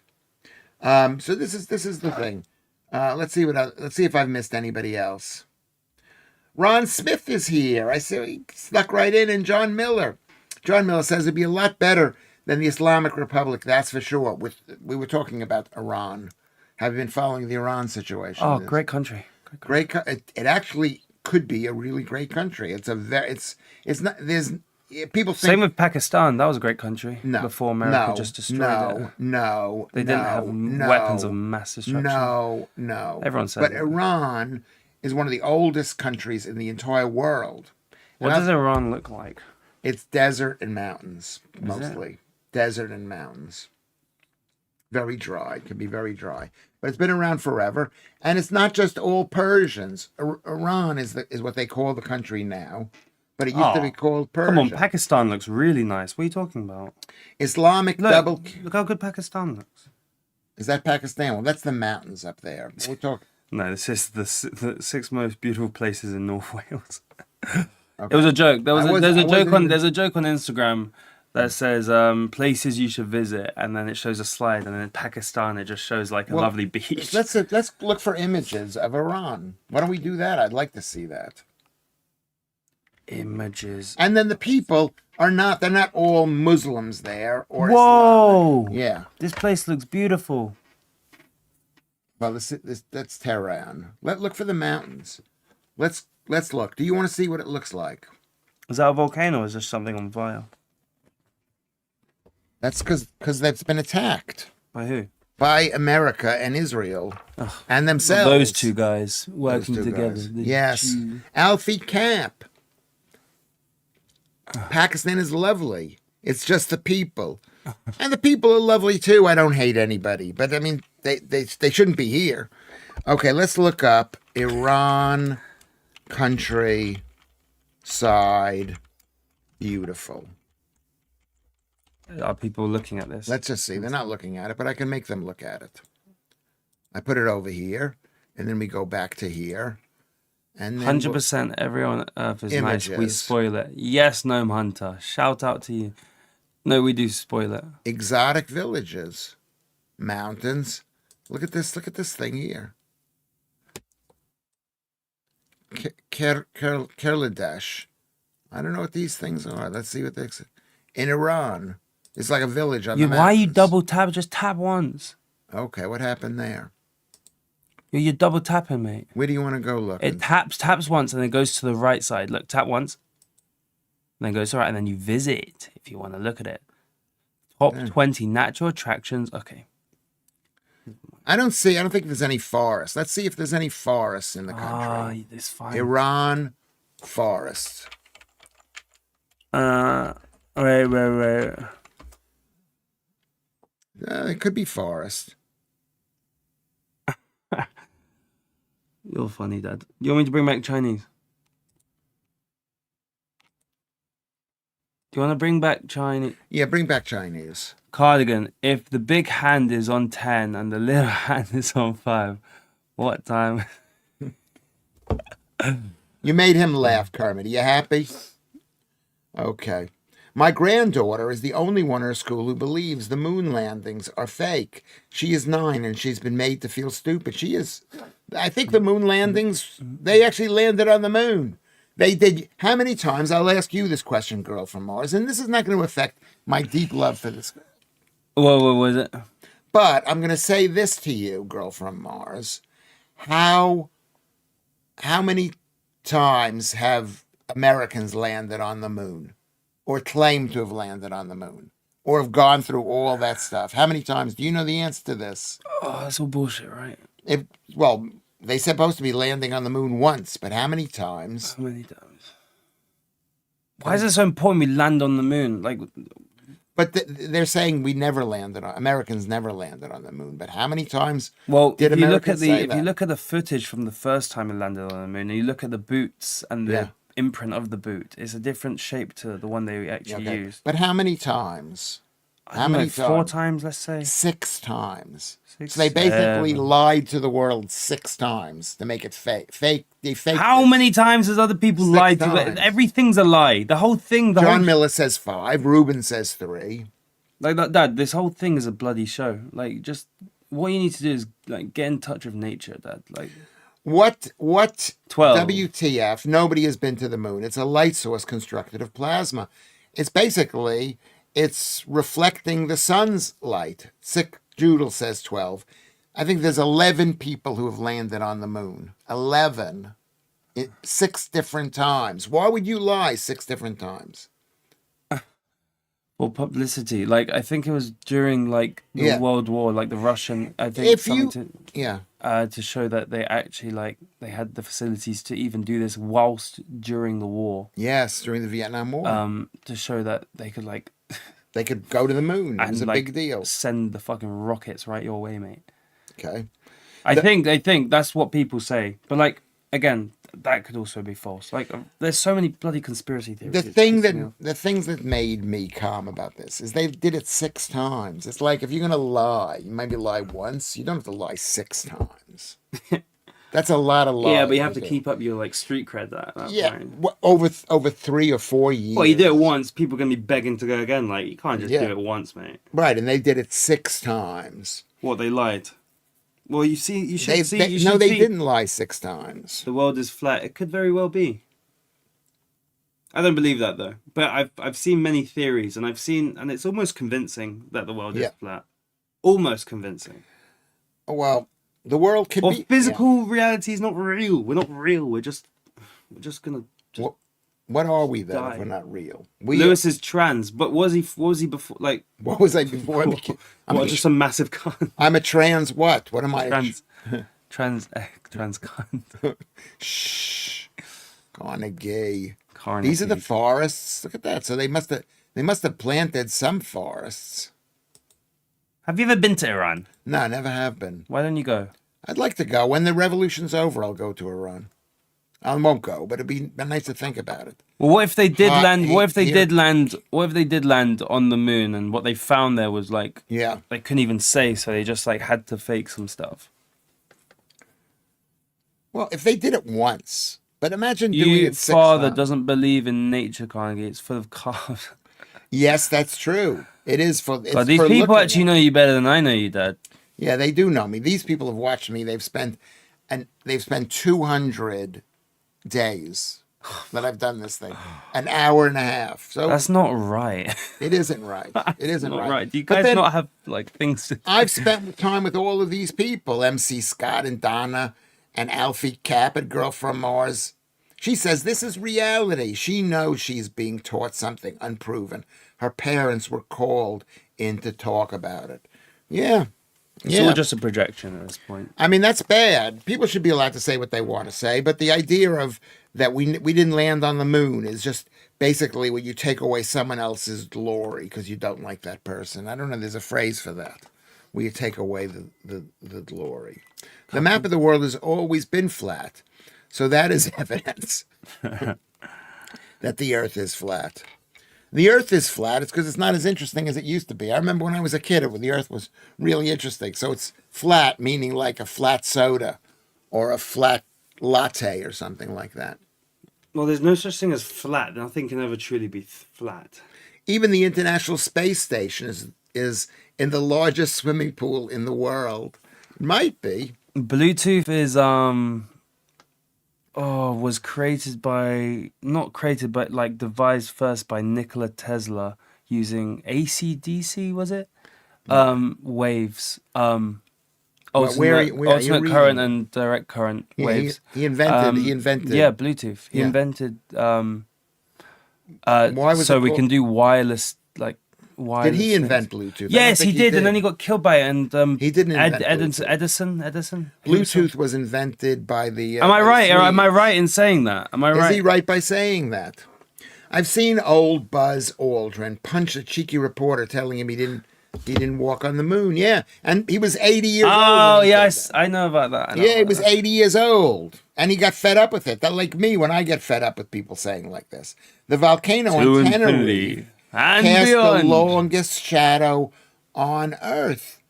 So this is the thing. Let's see if I've missed anybody else. Ron Smith is here. I see he snuck right in, and John Miller. John Miller says it'd be a lot better than the Islamic Republic. That's for sure. We were talking about Iran. Have you been following the Iran situation?
Oh, great country.
It actually could be a really great country. It's not. There's people think.
Same with Pakistan. That was a great country.
No,
before America just destroyed it.
No,
they didn't have weapons of mass destruction.
No.
Everyone said
But
it.
Iran is one of the oldest countries in the entire world.
What does Iran look like?
It's desert and mountains, mostly. Desert and mountains. Very dry. It can be very dry. But it's been around forever. And it's not just all Persians. Iran is what they call the country now. But it used to be called Persia.
Come on, Pakistan looks really nice. What are you talking about?
Islamic double...
Look how good Pakistan looks.
Is that Pakistan? Well, that's the mountains up there. We'll talk...
No, this is the 6 most beautiful places in North Wales. Okay. It was a joke. There's a joke on Instagram that says places you should visit, and then it shows a slide, and then in Pakistan it just shows a lovely beach.
Let's look for images of Iran. Why don't we do that? I'd like to see that.
Images.
And then the people they're not all Muslims there or
Whoa!
Islamic. Yeah.
This place looks beautiful.
Well, that's Tehran. Look for the mountains. Let's look. Do you want to see what it looks like?
Is that a volcano or is this something on fire?
That's because that's been attacked
By who?
by America and Israel and
Well,
themselves.
those two guys working
Those two
together.
guys.
The
Yes.
Jew-
Alfie Camp. Pakistan is lovely. It's just the people. And the people are lovely too. I don't hate anybody. But I mean, they shouldn't be here. Okay, let's look up Iran country side beautiful.
Are people looking at this?
Let's just see. They're not looking at it, but I can make them look at it. I put it over here, and then we go back to here. And then
100% everyone on Earth is nice. We
Images.
spoil it. Yes, Gnome Hunter. Shout out to you. No, we do spoil it.
exotic villages, mountains. Look at this. Look at this thing here. Kerladesh. I don't know what these things are. Let's see what they. In Iran, it's like a village on the
Why you
mountains.
double tap? Just tap once.
Okay, what happened there?
You're double tapping, mate.
Where do you want to go look?
It taps once and then goes to the right side. Look, tap once. And then goes to the right, and then you visit if you want to look at it. Top 20 natural attractions. Okay.
I don't think there's any forests. Let's see if there's any forests in the country.
Ah, it's fine.
Iran forests.
Wait.
It could be forest.
You're funny, Dad. You want me to bring back Chinese? Do you want to bring back Chinese?
Yeah, bring back Chinese.
Cardigan, if the big hand is on 10 and the little hand is on 5, what time?
You made him laugh, Kermit. Are you happy? Okay. My granddaughter is the only one in her school who believes the moon landings are fake. She is 9 and she's been made to feel stupid. She is. I think the moon landings, they actually landed on the moon. They did. How many times? I'll ask you this question, girl from Mars, and this is not going to affect my deep love for this.
What was it?
But I'm going to say this to you, girl from Mars. How many times have Americans landed on the moon or claimed to have landed on the moon or have gone through all that stuff? How many times? Do you know the answer to this?
Oh, that's all bullshit, right?
Well, they're supposed to be landing on the moon once, but how many times?
How many times? Why is it so important we land on the moon? Like,
But they're saying we never landed on Americans never landed on the moon. But how many times?
well,
Did
if you look
Americans
at
say
if you
that?
look at the footage from the first time it landed on the moon, and you look at the boots and the
Yeah.
imprint of the boot, it's a different shape to the one they actually
Okay.
used.
But how many times?
I
How
don't know,
many
4
times?
times, let's say.
6 times.
Six,
So they basically
7.
lied to the world 6 times to make it fake. They faked
How
it.
many times has other people
6
lied to
times.
it? Everything's a lie. The whole thing,
John Miller says 5. Ruben says 3.
like that, Dad. This whole thing is a bloody show. Like, just what you need to do is like get in touch with nature, Dad. Like,
What
12.
WTF? Nobody has been to the moon. It's a light source constructed of plasma. It's basically reflecting the sun's light. Sick Joodle says 12. I think there's 11 people who have landed on the moon. 11. 6 different times. Why would you lie 6 different times?
Or publicity. Like, I think it was during like the
Yeah.
World War, like the Russian. I think
If you,
something
yeah.
to show that they actually like they had the facilities to even do this whilst during the war.
Yes, during the Vietnam War.
To show that they could like
They could go to the moon. It was a
like,
big deal.
send the fucking rockets right your way, mate.
Okay.
I think that's what people say, but like again, that could also be false. Like, there's so many bloody conspiracy theories.
The
It's
thing
pissing me
that
off.
the things that made me calm about this is they did it 6 times. It's like if you're gonna lie, you maybe lie once. You don't have to lie 6 times. That's a lot of lies.
Yeah, but you have to keep up your like street cred at that
Yeah,
point.
over 3 or 4 years.
Well, you do it once, people are gonna be begging to go again. Like, you can't just
Yeah.
do it once, mate.
Right, and they did it 6 times.
What, they lied? Well, you see, you should see. You
No,
should
they
see.
didn't lie 6 times.
The world is flat. It could very well be. I don't believe that though. But I've seen many theories, and and it's almost convincing that the world
Yeah.
is flat. Almost convincing.
Well, The world could
Or
be
physical reality is not real. We're not real. We're just gonna just
What are we then if
die.
we're not real?
Lewis is trans, but was he? What was he before? Like,
What was I before I became?
what? Just a massive cunt.
I'm a trans what? What am I?
Trans cunt.
Shh. Carnegie.
Carnegie.
These are the forests. Look at that. So they must have planted some forests.
Have you ever been to Iran?
No, I never have been.
Why don't you go?
I'd like to go. When the revolution's over, I'll go to Iran. I won't go, but it'd be nice to think about it.
Well, what if they did land? What if they
here.
did land? What if they did land on the moon and what they found there was like,
Yeah.
they couldn't even say, so they just like had to fake some stuff.
Well, if they did it once, but imagine doing
Your
it 6
father
times.
doesn't believe in nature, Carnegie. It's full of carbs.
Yes, that's true. It is for. It's
But these
for
people
looking
actually
at.
know you better than I know you, Dad.
Yeah, they do know me. These people have watched me. They've spent 200 days that I've done this thing, an hour and a half. So
That's not right.
it isn't right. It isn't
Not
right.
right. Do you
But
guys
then
not have like things to...
I've spent time with all of these people: MC Scott and Donna and Alfie Capet, Girl from Mars. She says this is reality. She knows she's being taught something unproven. Her parents were called in to talk about it. Yeah.
It's all just a projection at this point.
I mean, that's bad. People should be allowed to say what they want to say, but the idea of that we didn't land on the moon is just basically when you take away someone else's glory because you don't like that person. I don't know. There's a phrase for that, where you take away the glory. The map of the world has always been flat, so that is evidence that the Earth is flat. The Earth is flat. It's because it's not as interesting as it used to be. I remember when I was a kid, the Earth was really interesting. So it's flat, meaning like a flat soda or a flat latte or something like that.
Well, there's no such thing as flat. Nothing can ever truly be flat.
Even the International Space Station is in the largest swimming pool in the world. It might be.
Bluetooth is was created by, not created, but like devised first by Nikola Tesla using AC/DC, was it? Waves. Alternate,
where are you
alternate
reading?
current and direct current
Yeah,
waves.
he invented.
Yeah, Bluetooth. He
Yeah.
invented
Why was
so
it
we
called-
can do wireless, like wireless
Did he
things.
invent Bluetooth? I don't
Yes, he
think
did, and then he got killed by it. And
He didn't invent
Edison.
Bluetooth was invented by the.
Am I right? Or am I
Swedes.
right in saying that? Am I
Is
right?
he right by saying that? I've seen old Buzz Aldrin punch a cheeky reporter telling him he didn't walk on the moon. Yeah, and he was 80 years old.
Oh,
when he
yeah,
said that.
I know about that.
Yeah, he was 80 years old, and he got fed up with it. That like me when I get fed up with people saying like this. The volcano
To
on Tenerife
infinity and
cast
beyond.
the longest shadow on Earth.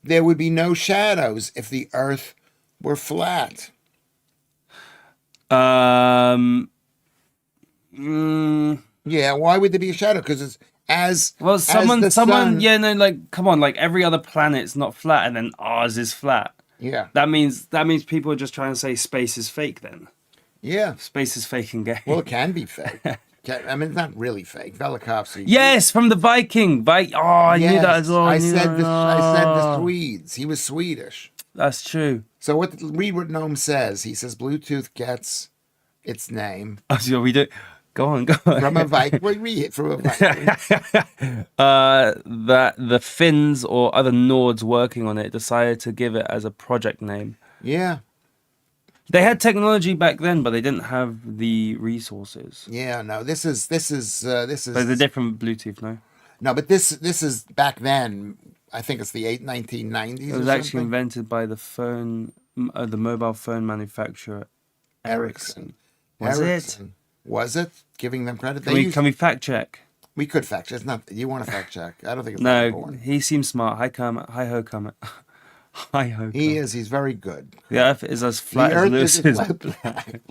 There would be no shadows if the Earth were flat. Yeah, why would there be a shadow? Because it's as
Well,
as
someone,
the sun-
yeah, no, like, come on, like every other planet's not flat, and then ours is flat.
Yeah,
That means people are just trying to say space is fake. Then
yeah.
space is fake and gay.
Well, it can be fake. I mean, it's not really fake. Velikovsky.
Yes, from the Viking. Oh, I knew that as well.
I said the
Oh,
Swedes. He was Swedish.
that's true.
So read what Noam says. He says Bluetooth gets its name
Oh, so we do. Go on.
from a Viking. Well, read it from a Viking.
That the Finns or other Nords working on it decided to give it as a project name.
Yeah,
They had technology back then, but they didn't have the resources.
yeah. No, this is.
But it's a different Bluetooth, no?
No, but this is back then. I think it's the 1990s.
It was
or
actually
something.
invented by the mobile phone manufacturer Ericsson. Was
Ericsson. Was it? Giving them credit.
it? Can we fact check?
We could fact check. It's not. You want to fact check? I don't think it's that
No,
important.
he seems smart. Hi, Kermit. Hi, ho, Kermit. Hi, ho.
He
Kermit.
is. He's very good.
The Earth is as flat
The
as
Earth
Lewis
is
is.
black.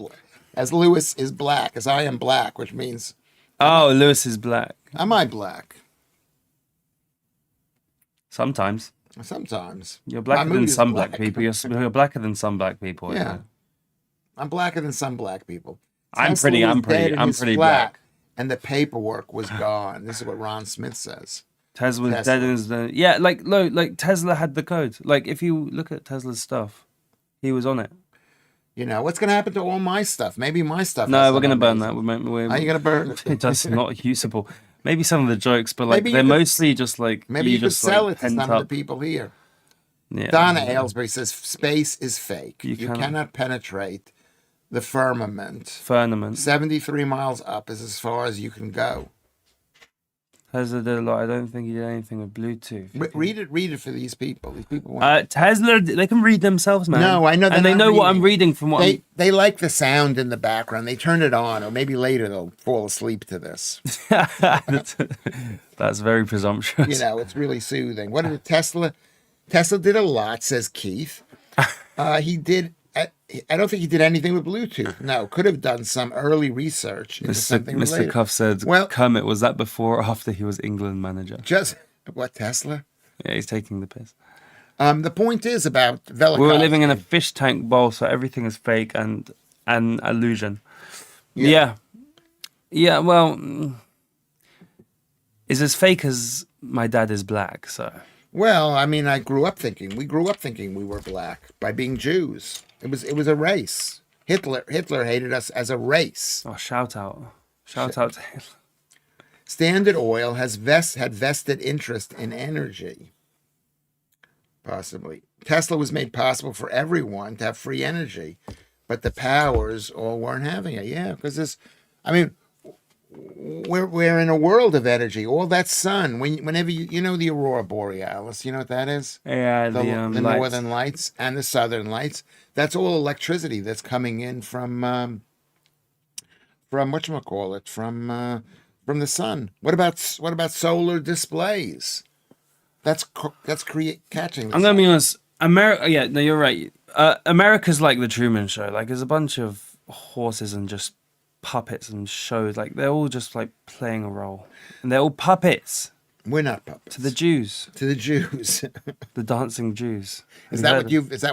As Lewis is black, as I am black, which means
Oh, Lewis is black.
am I black?
Sometimes
Sometimes.
you're
My
blacker
mood
than
is
some
black.
black people. You're blacker than some black people.
Yeah. I'm blacker than some black people.
I'm
Tesla
pretty.
was
I'm
dead
pretty.
in
I'm
his
pretty
flat,
black.
and the paperwork was gone. This is what Ron Smith says.
Tesla's
Tesla.
dead in his. Yeah, like Tesla had the code. Like if you look at Tesla's stuff, He was on it.
You know, what's going to happen to all my stuff? Maybe my stuff.
No, we're going to burn that. Are
you going to burn it?
That's not usable. Maybe some of the jokes, but like
Maybe
they're mostly just like
maybe you could
just
sell
like
it to some of the people here.
Yeah.
Donna Aylesbury says space is fake. You
cannot-
cannot penetrate the firmament. 73 miles up is as far as you can go.
Tesla did a lot. I don't think he did anything with Bluetooth.
Read it for these people. These people want...
Tesla, they can read themselves, man.
No, I know,
and they know what I'm reading from what
they like the sound in the background. They turn it on, or maybe later they'll fall asleep to this.
That's very presumptuous.
You know, it's really soothing. What did Tesla did a lot, says Keith. He did. I don't think he did anything with Bluetooth. No, could have done some early research into something related.
Mr. Cuff said,
well,
Kermit, was that before or after he was England manager?
Just, what, Tesla?
Yeah, he's taking the piss.
The point is about Velikovsky.
We're living in a fish tank bowl, so everything is fake and an illusion. Yeah, well, it's as fake as my dad is black, so...
Well, I mean, we grew up thinking we were black by being Jews. It was a race. Hitler hated us as a race.
Oh, shout out to Hitler.
Standard Oil had vested interest in energy. Possibly. Tesla was made possible for everyone to have free energy, but the powers all weren't having it. Yeah, because we're in a world of energy. All that sun, whenever you know the aurora borealis, you know what that is?
Yeah,
the
lights.
northern lights and the southern lights. That's all electricity that's coming in from whatchamacallit, from the sun. What about solar displays? That's catching.
I'm gonna be honest. America. Yeah, no, you're right. America's like the Truman Show. Like, there's a bunch of horses and just puppets and shows. Like, they're all just like playing a role, and they're all puppets.
We're not puppets.
To the Jews.
The
dancing Jews.
Is that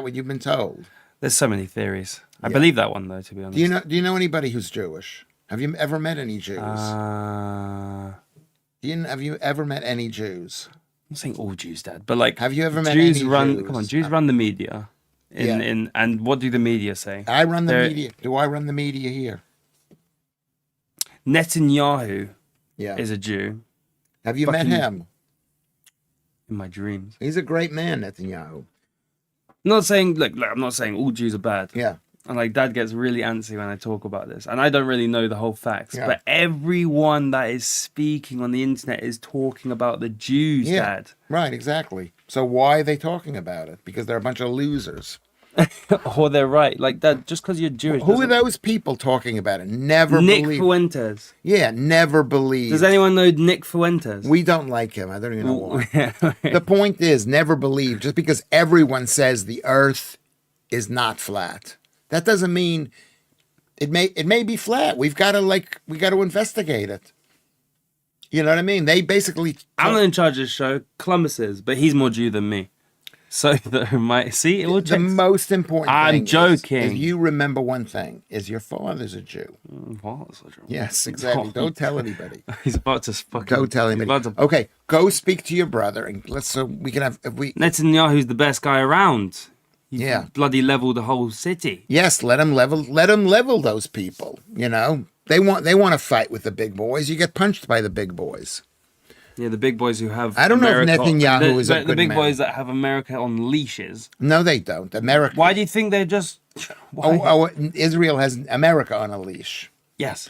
what you've been told?
There's so many theories. I believe that one though, to be honest.
Do you know anybody who's Jewish? Have you ever met any Jews?
Have
you ever met any Jews?
I'm saying all Jews, Dad, but like,
have you ever met
Jews
any
run?
Jews?
Come on, Jews run the media. And what do the media say?
I run the media. Do I run the media here?
Netanyahu is a Jew.
Have you met him?
In my dreams.
He's a great man, Netanyahu.
I'm not saying I'm not saying all Jews are bad.
Yeah.
And like, Dad gets really antsy when I talk about this, and I don't really know the whole facts. Yeah. But everyone that is speaking on the internet is talking about the Jews, Dad.
Right, exactly. So why are they talking about it? Because they're a bunch of losers.
Or they're right. Like, Dad, just because you're Jewish.
Who are those people talking about it?
Nick Fuentes.
Yeah, never believe.
Does anyone know Nick Fuentes?
We don't like him. I don't even know why. The point is, never believe. Just because everyone says the earth is not flat, that doesn't mean it may be flat. We got to investigate it. You know what I mean? They basically...
I'm not in charge of the show. Columbus is, but he's more Jew than me. So the most
important
thing I'm joking.
Is you remember one thing, is your father's a Jew. Yes, exactly. Don't tell anybody.
He's about to fucking...
Don't tell anybody. Okay, go speak to your brother, and we can have...
Netanyahu's the best guy around. He bloody leveled the whole city.
Yes, let him level those people, you know. They want to fight with the big boys. You get punched by the big boys.
Yeah, the big boys who have...
I don't know if Netanyahu is a good man.
The big boys that have America on leashes.
No, they don't. America...
Why do you think they're just...
Israel has America on a leash.
Yes.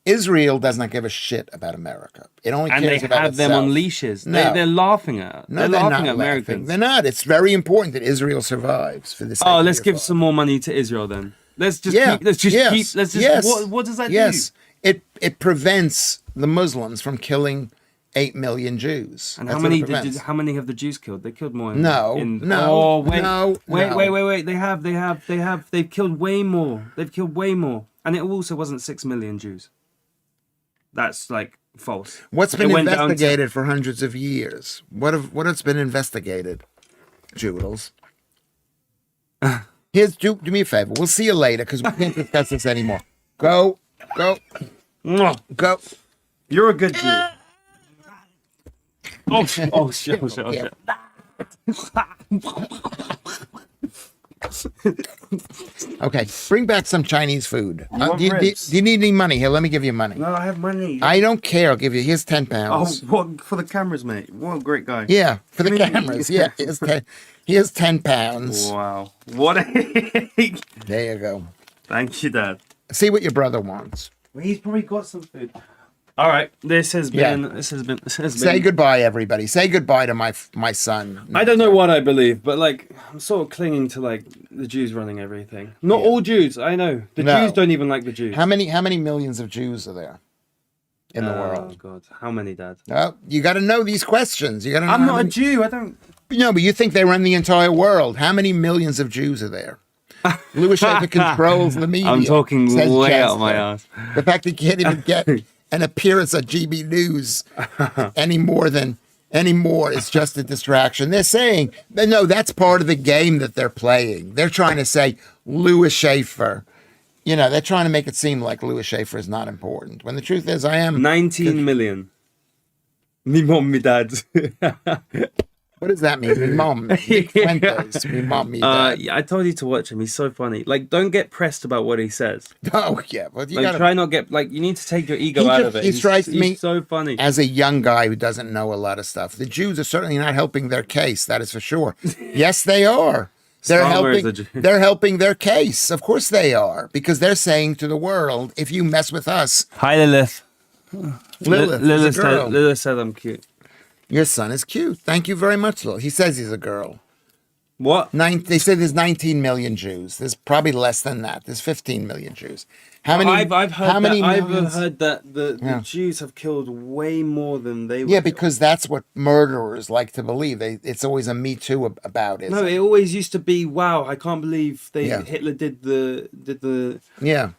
Israel does not give a shit about America. It only cares about itself.
And they have them on leashes. No. They're laughing at.
No, they're laughing at Americans. They're not. It's very important that Israel survives for this.
Oh, let's give some more money to Israel then. Let's just what does that do?
Yes. It prevents the Muslims from killing 8 million Jews.
And how many have the Jews killed? They killed more. Wait. They've killed way more. And it also wasn't 6 million Jews. That's like false.
What's been investigated for hundreds of years? What has been investigated? Joodles. Do me a favor. We'll see you later because we can't discuss this anymore. Go.
You're a good Jew. Oh shit.
Okay, bring back some Chinese food.
want
Do
ribs?
you need any money? Here, let me give you money.
No, I have money.
I don't care. I'll give you. Here's 10
Oh,
pounds.
what for the cameras, mate? What a great guy.
Yeah, for the
Maybe-
cameras. Yeah, here's 10 pounds.
Wow. What a...
There you go.
Thank you, Dad.
See what your brother wants.
Well, he's probably got some food. All right. This has been.
Say goodbye, everybody. Say goodbye to my son.
I don't know what I believe, but like I'm sort of clinging to like the Jews running everything. Not all Jews, I know. The
No.
Jews don't even like the Jews.
How many millions of Jews are there in the
Oh
world?
God, how many, Dad?
Well, you got to know these questions. You got to know.
I'm
how
not a
many-
Jew. I don't.
No, but you think they run the entire world. How many millions of Jews are there? Lewis Schaffer controls the media.
I'm talking
says
way out of my
Chester.
ass.
The fact that you can't even get an appearance at GB News anymore is just a distraction. They're saying, no, that's part of the game that they're playing. They're trying to say Lewis Schaffer. You know, they're trying to make it seem like Lewis Schaffer is not important. When the truth is, I am.
19 million. Me mom, me dad.
What does that mean? Me mom. Me Fuentes. Me mom, me dad.
Yeah, I told you to watch him. He's so funny. Like, don't get pressed about what he says.
Oh, yeah. Well, you
Like,
gotta,
try not get like. You need to take your ego
He
out
just-
of it.
he strikes me
He's so funny.
as a young guy who doesn't know a lot of stuff. The Jews are certainly not helping their case. That is for sure. Yes, they are. They're
Star Wars
helping.
are Jew-
They're helping their case. Of course they are, because they're saying to the world, if you mess with us,
Hi, Lilith.
Lilith is a girl.
Lilith said I'm cute.
Your son is cute. Thank you very much, Lil. He says he's a girl.
What?
They say there's 19 million Jews. There's probably less than that. There's 15 million Jews. How many?
I've heard
how many
that.
millions?
I've heard that the
Yeah.
Jews have killed way more than they. Were
Yeah,
killed.
because that's what murderers like to believe. It's always a Me Too about it.
No, it always used to be. Wow, I can't believe
Yeah.
Hitler did the
Yeah.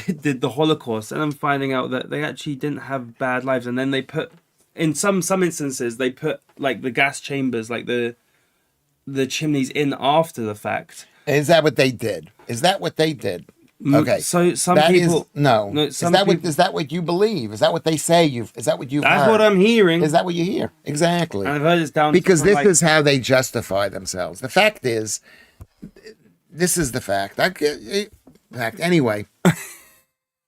did the Holocaust, and I'm finding out that they actually didn't have bad lives, and then they put in some instances they put like the gas chambers, like the chimneys in after the fact.
Is that what they did? Is that what they did? Okay.
So some
That is-
people
no. Is
some
that
people,
what is that what you believe? Is that what they say? Is that what you've
that's
heard?
what I'm hearing.
Is that what you hear? Exactly.
And I've heard it's down
Because
to
this
like,
is how they justify themselves. The fact is, this is the fact. Anyway.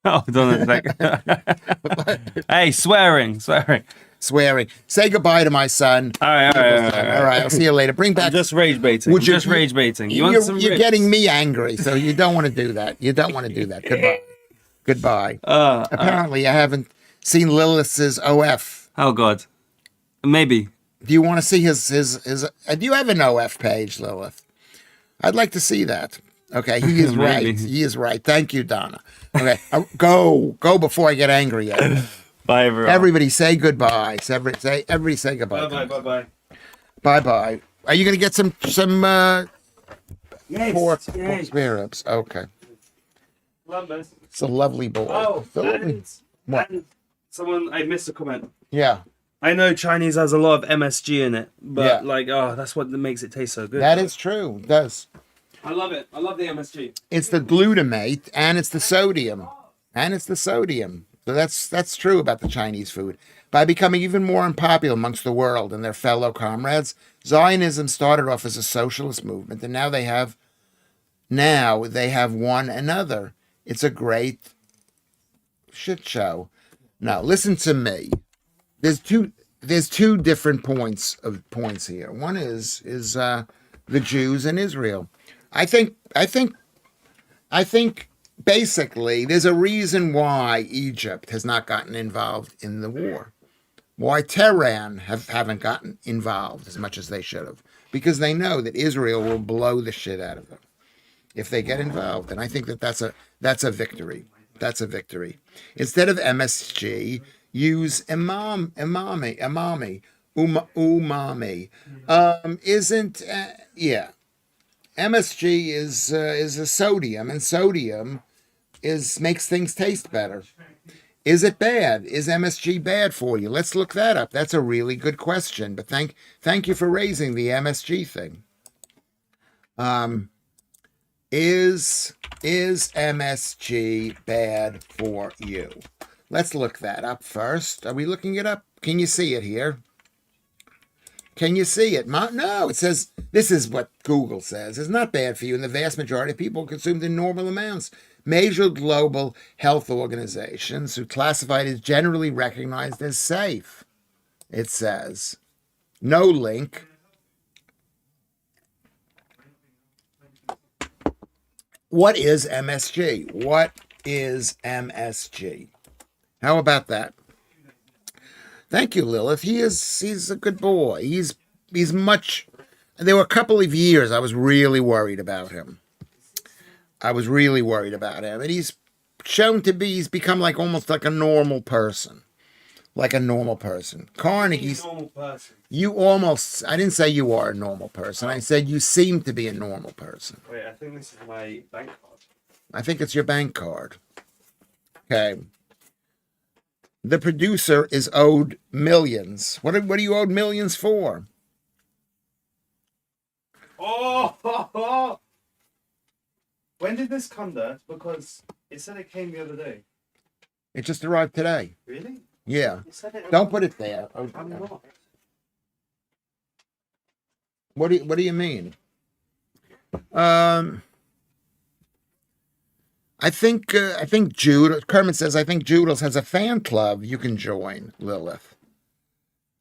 Hold on a second. Hey, swearing.
Swearing. Say goodbye to my son.
All right.
All right. I'll see you later. Bring back.
I'm just rage baiting.
Would you-
Just rage baiting. You want
You're,
some
you're
ribs?
getting me angry, so you don't want to do that. You don't want to do that. Goodbye. Goodbye. Apparently, I haven't seen Lilith's OF.
Oh God. Maybe.
Do you want to see his? Do you have an OF page, Lilith? I'd like to see that. Okay, he is right.
Maybe.
He is right. Thank you, Donna. Okay, go before I get angry at you.
Bye, everyone.
Everybody say goodbye. Everybody say goodbye.
Bye.
Bye. Are you going to get some
Yes.
pork
Yes.
spare ribs? Okay.
Columbus.
It's a lovely boy.
Oh,
It's a lovely- What?
and someone, I missed a comment.
Yeah,
I know Chinese has a lot of MSG in it, but
Yeah.
that's what makes it taste so good.
that is true. It does.
I love it. I love the MSG.
It's the glutamate and it's the sodium. So that's true about the Chinese food. By becoming even more unpopular amongst the world and their fellow comrades, Zionism started off as a socialist movement, and now they have one another. It's a great shit show. Now listen to me. There's two different points here. One is the Jews in Israel. I think basically there's a reason why Egypt has not gotten involved in the war. Why Tehran haven't gotten involved as much as they should have. Because they know that Israel will blow the shit out of them if they get involved. And I think that's a victory. That's a victory. Instead of MSG, use umami. MSG is a sodium, and sodium makes things taste better. Is it bad? Is MSG bad for you? Let's look that up. That's a really good question. But thank you for raising the MSG thing. Is MSG bad for you? Let's look that up first. Are we looking it up? Can you see it here? Can you see it? No, it says, this is what Google says. It's not bad for you, and the vast majority of people consumed in normal amounts. Major global health organizations who classify it as generally recognized as safe. It says. No link. What is MSG? What is MSG? How about that? Thank you, Lilith. He's a good boy. He's much. There were a couple of years I was really worried about him. And he's shown to be. He's become like almost like a normal person. Like a normal person. Carnegie's.
Normal person.
You almost. I didn't say you are a normal person. I said you seem to be a normal person.
Wait, I think this is my bank card.
I think it's your bank card. Okay. The producer is owed millions. What are you owed millions for?
Oh! When did this come there? Because it said it came the other day.
It just arrived today.
Really?
Yeah.
It said it
Don't put it there.
I'm not.
What do you mean? I think Jude Kermit says I think Joodles has a fan club you can join, Lilith.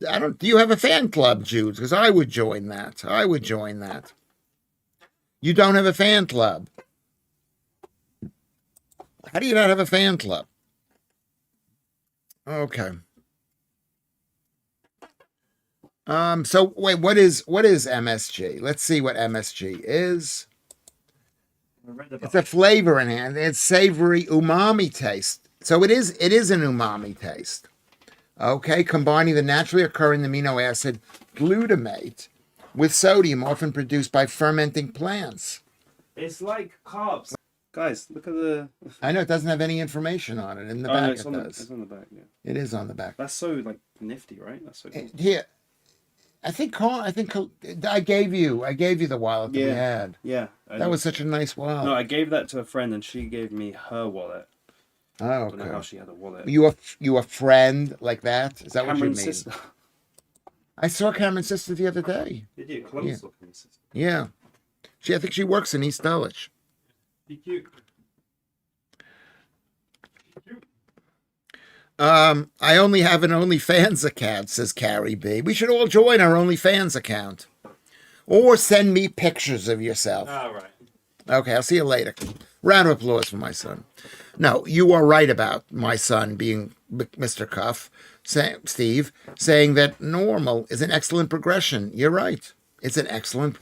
Do you have a fan club, Jude? Because I would join that. You don't have a fan club. How do you not have a fan club? Okay. So wait, what is MSG? Let's see what MSG is. It's a flavor enhancer. It's savory umami taste. So it is an umami taste. Okay, combining the naturally occurring amino acid glutamate with sodium, often produced by fermenting plants.
It's like carbs. Guys, look at the.
I know it doesn't have any information on it. In the back, it does.
It's on the back. Yeah.
It is on the back.
That's so like nifty, right? That's so cool.
Here, I think I gave you the wallet that we had.
Yeah.
That was such a nice wallet.
No, I gave that to a friend, and she gave me her wallet.
Oh,
I
okay.
don't know how she had a wallet.
You a friend like that? Is that
Cameron's
what you mean?
sister.
I saw Cameron's sister the other day.
Did you? Close looking sister.
Yeah. I think she works in East Dulwich.
Be cute.
I only have an OnlyFans account, says Carrie B. We should all join our OnlyFans account. Or send me pictures of yourself.
All right.
Okay, I'll see you later. Round of applause for my son. No, you are right about my son being Mr. Cuff, Steve, saying that normal is an excellent progression. You're right. It's an excellent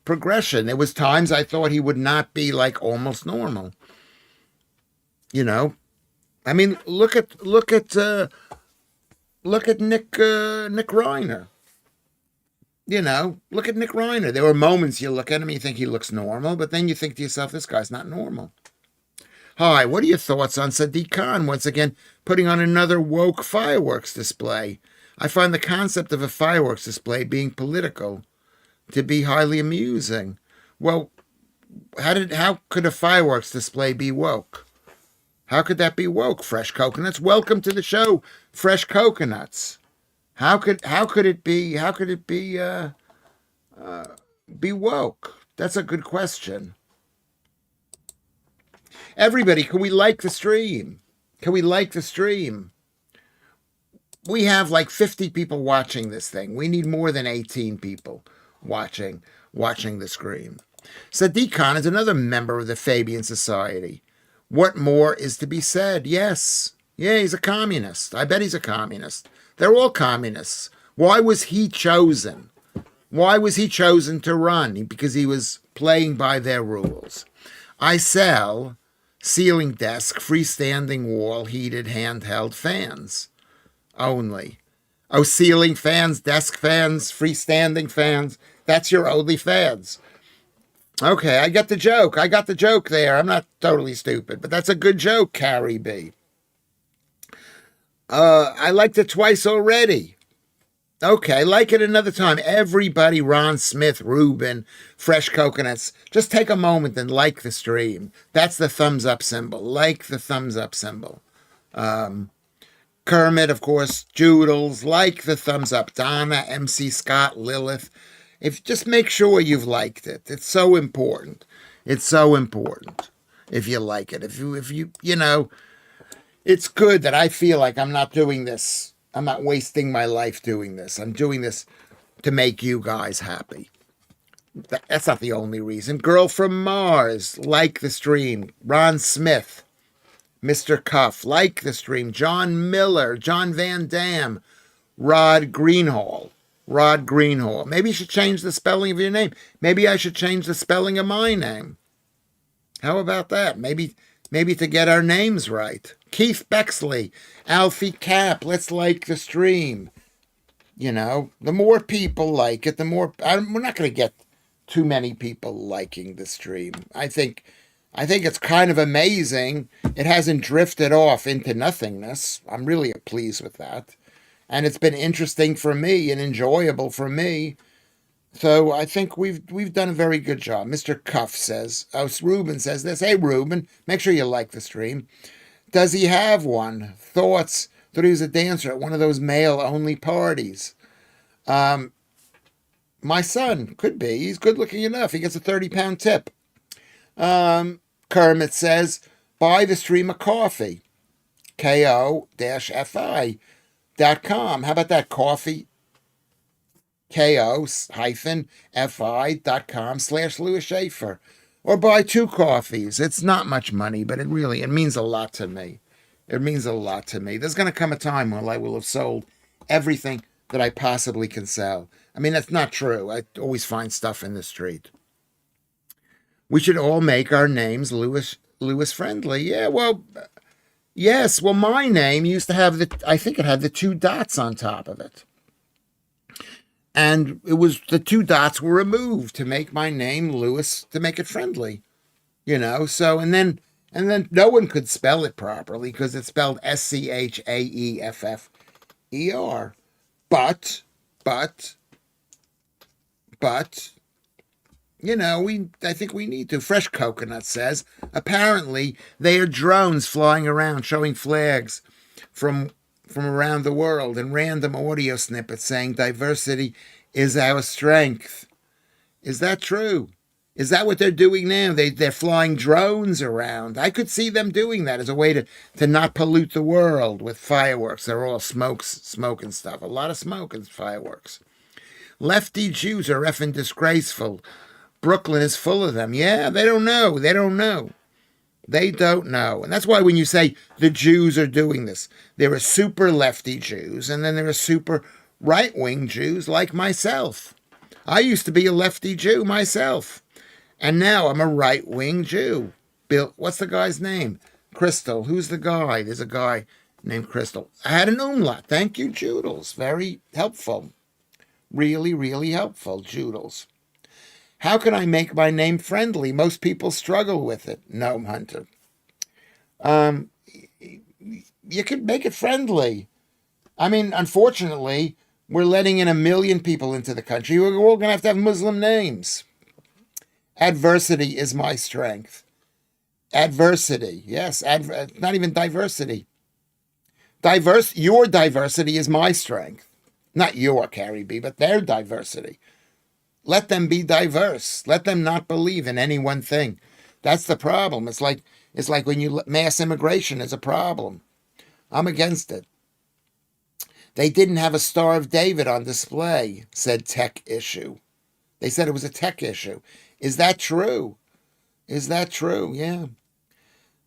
progression. There was times I thought he would not be like almost normal. You know, I mean, look at Nick Reiner. You know, look at Nick Reiner. There were moments you look at him, you think he looks normal, but then you think to yourself, this guy's not normal. Hi, what are your thoughts on Sadiq Khan once again putting on another woke fireworks display? I find the concept of a fireworks display being political to be highly amusing. Well, how could a fireworks display be woke? How could that be woke? Fresh coconuts. Welcome to the show, Fresh Coconuts. How could it be be woke? That's a good question. Everybody, can we like the stream? We have like 50 people watching this thing. We need more than 18 people watching the stream. Sadiq Khan is another member of the Fabian Society. What more is to be said? Yes. Yeah, he's a communist. I bet he's a communist. They're all communists. Why was he chosen? To run? Because he was playing by their rules. I sell ceiling desk, freestanding wall, heated handheld fans only. Oh, ceiling fans, desk fans, freestanding fans. That's your only fans. Okay, I get the joke. I got the joke there. I'm not totally stupid, but that's a good joke, Carrie B. I liked it twice already. Okay, like it another time. Everybody, Ron Smith, Ruben, Fresh Coconuts, just take a moment and like the stream. That's the thumbs up symbol. Like the thumbs up symbol. Kermit, of course, Joodles, like the thumbs up. Donna, MC Scott, Lilith. If just make sure you've liked it. It's so important. It's so important if you like it. If you, it's good that I feel like I'm not doing this. I'm not wasting my life doing this. I'm doing this to make you guys happy. That's not the only reason. Girl from Mars, like the stream. Ron Smith, Mr. Cuff, like the stream. John Miller, John Van Dam, Rod Greenhall. Rod Greenhall. Maybe you should change the spelling of your name. Maybe I should change the spelling of my name. How about that? Maybe to get our names right. Keith Bexley, Alfie Cap, let's like the stream. The more people like it, the more... we're not going to get too many people liking the stream. I think it's kind of amazing. It hasn't drifted off into nothingness. I'm really pleased with that. And it's been interesting for me and enjoyable for me. So I think we've done a very good job. Mr. Cuff says, Ruben says this. Hey, Ruben, make sure you like the stream. Does he have one? Thoughts? Thought he was a dancer at one of those male-only parties. My son, could be. He's good-looking enough. He gets a 30-pound tip. Kermit says, buy the stream of coffee. ko-fi.com. How about that? Coffee? ko-fi.com/Lewis Schaffer. Or buy 2 coffees. It's not much money, but it means a lot to me. It means a lot to me. There's going to come a time when I will have sold everything that I possibly can sell. I mean, that's not true. I always find stuff in the street. We should all make our names Lewis friendly. Yeah, well, yes. Well, my name used to have I think it had the 2 dots on top of it. And it was, the 2 dots were removed to make my name Lewis, to make it friendly. So, and then no one could spell it properly because it's spelled Schaeffer. But, I think we need to. Fresh Coconut says, apparently they are drones flying around showing flags from around the world and random audio snippets saying diversity is our strength. Is that true? Is that what they're doing now? They're flying drones around. I could see them doing that as a way to not pollute the world with fireworks. They're all smoke and stuff. A lot of smoke and fireworks. Lefty Jews are effing disgraceful. Brooklyn is full of them. Yeah, they don't know. They don't know. And that's why when you say the Jews are doing this, there are super lefty Jews, and then there are super right-wing Jews like myself. I used to be a lefty Jew myself, and now I'm a right-wing Jew. Bill, what's the guy's name? Crystal. Who's the guy? There's a guy named Crystal. I had an umlaut. Thank you, Joodles. Very helpful. Really, really helpful, Joodles. How can I make my name friendly? Most people struggle with it. Gnome Hunter. You could make it friendly. I mean, unfortunately, we're letting in 1 million people into the country. We're all going to have Muslim names. Adversity is my strength. Adversity. Yes, not even diversity. Your diversity is my strength. Not your, Carrie B, but their diversity. Let them be diverse. Let them not believe in any one thing. That's the problem. It's like when mass immigration is a problem. I'm against it. They didn't have a Star of David on display, said Tech Issue. They said it was a tech issue. Is that true? Is that true? Yeah.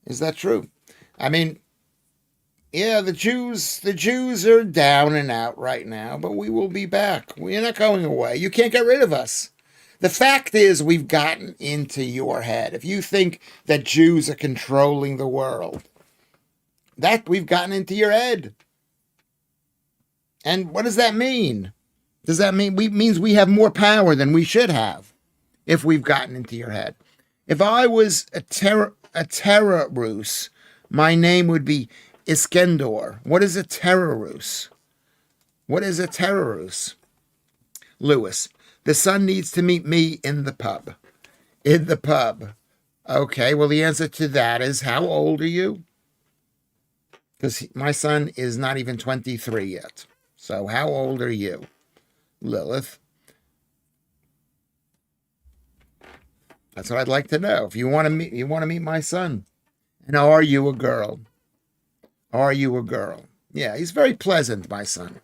Is that true? I mean, yeah, the Jews are down and out right now, but we will be back. We're not going away. You can't get rid of us. The fact is, we've gotten into your head. If you think that Jews are controlling the world, that we've gotten into your head. And what does that mean? Does that mean means we have more power than we should have if we've gotten into your head? If I was a terrorist, my name would be Iskendor. What is a terrorist? What is a terrorist? Lewis, the son needs to meet me in the pub. In the pub. Okay, well, the answer to that is, how old are you? because my son is not even 23 yet. So how old are you, Lilith? That's what I'd like to know. If you want to meet my son. And are you a girl? Are you a girl? Yeah, he's very pleasant, my son.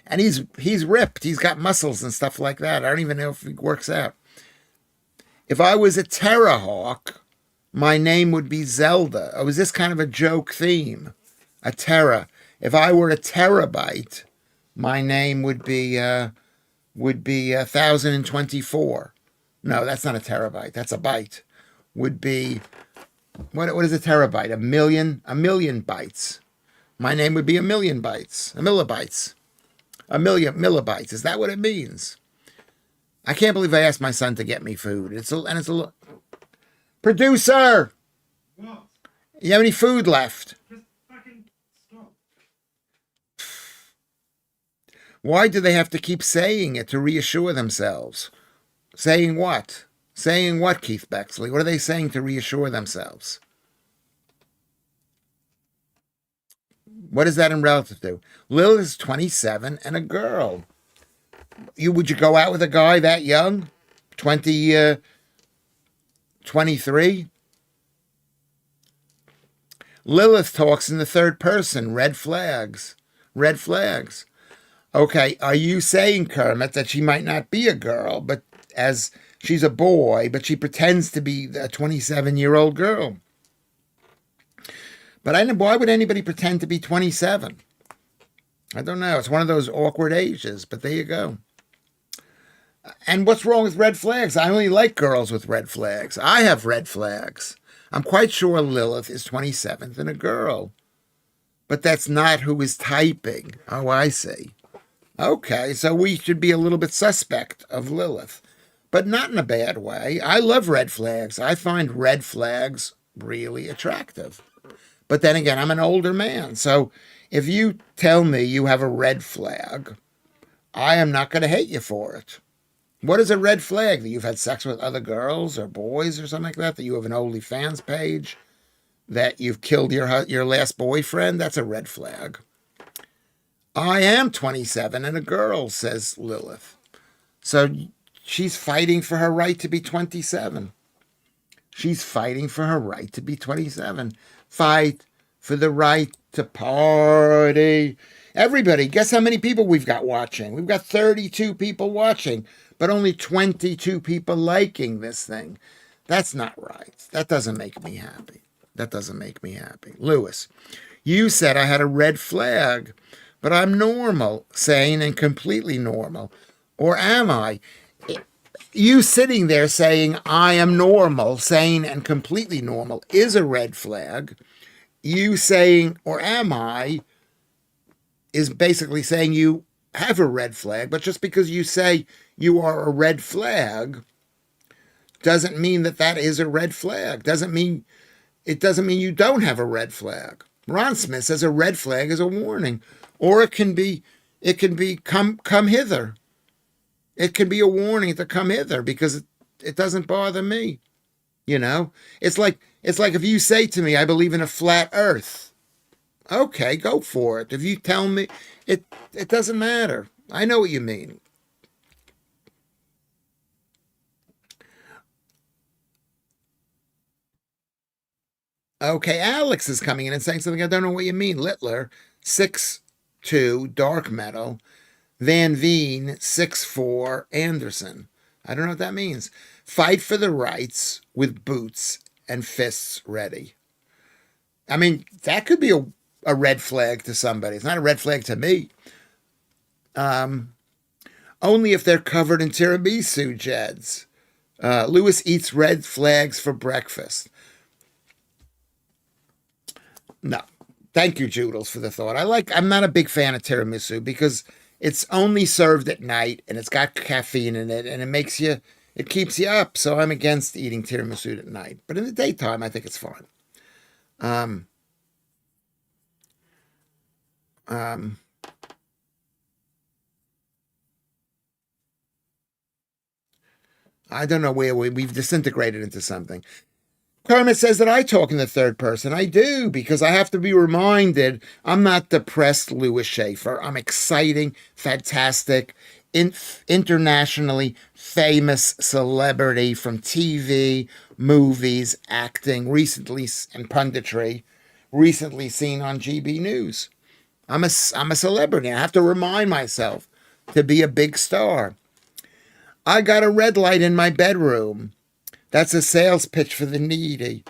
And he's ripped. He's got muscles and stuff like that. I don't even know if he works out. If I was a Terrahawk, my name would be Zelda. Oh, is this kind of a joke theme? A Terra. If I were a terabyte, my name would be 1024. No, that's not a terabyte. That's a byte. Would be what is a terabyte? A million bytes. My name would be a million bytes. A millibytes. A million millibytes. Is that what it means? I can't believe I asked my son to get me food. It's a producer.
What?
You have any food left?
Just fucking stop.
Why do they have to keep saying it to reassure themselves? Saying what? Saying what, Keith Bexley? What are they saying to reassure themselves? What is that in relative to? Lil is 27 and a girl. Would you go out with a guy that young? 23? Lilith talks in the third person. Red flags. Red flags. Okay, are you saying, Kermit, that she might not be a girl, but as she's a boy, but she pretends to be a 27-year-old girl? But why would anybody pretend to be 27? I don't know. It's one of those awkward ages, but there you go. And what's wrong with red flags? I only like girls with red flags. I have red flags. I'm quite sure Lilith is 27 and a girl. But that's not who is typing. Oh, I see. Okay, so we should be a little bit suspect of Lilith. But not in a bad way. I love red flags. I find red flags really attractive. But then again, I'm an older man. So if you tell me you have a red flag, I am not going to hate you for it. What is a red flag? That you've had sex with other girls or boys or something like that? That you have an OnlyFans page? That you've killed your last boyfriend? That's a red flag. I am 27 and a girl, says Lilith. So she's fighting for her right to be 27. She's fighting for her right to be 27. Fight for the right to party. Everybody, guess how many people we've got watching? We've got 32 people watching, but only 22 people liking this thing. That's not right. That doesn't make me happy. That doesn't make me happy. Lewis, you said I had a red flag, but I'm normal, sane, and completely normal. Or am I? You sitting there saying I am normal, sane, and completely normal is a red flag. You saying, or am I, is basically saying you have a red flag, but just because you say you are a red flag doesn't mean that is a red flag. It doesn't mean you don't have a red flag. Ron Smith says a red flag is a warning, or it can be come hither. It can be a warning to come hither because it doesn't bother me. You know, it's like if you say to me, I believe in a flat earth. Okay, go for it. If you tell me, it doesn't matter. I know what you mean. Okay, Alex is coming in and saying something I don't know what you mean. Littler, 6'2", dark metal. Van Veen, 6'4", Anderson. I don't know what that means. Fight for the rights with boots and fists ready. I mean, that could be a red flag to somebody. It's not a red flag to me. Only if they're covered in tiramisu, Jeds. Lewis eats red flags for breakfast. No. Thank you, Joodles, for the thought. I'm not a big fan of tiramisu because it's only served at night and it's got caffeine in it and it keeps you up. So I'm against eating tiramisu at night. But in the daytime, I think it's fine. I don't know where we've disintegrated into something. Kermit says that I talk in the third person. I do, because I have to be reminded I'm not depressed Lewis Schaffer. I'm exciting, fantastic, internationally famous celebrity from TV, movies, acting, recently, and punditry, recently seen on GB News. I'm a celebrity. I have to remind myself to be a big star. I got a red light in my bedroom. That's a sales pitch for the needy.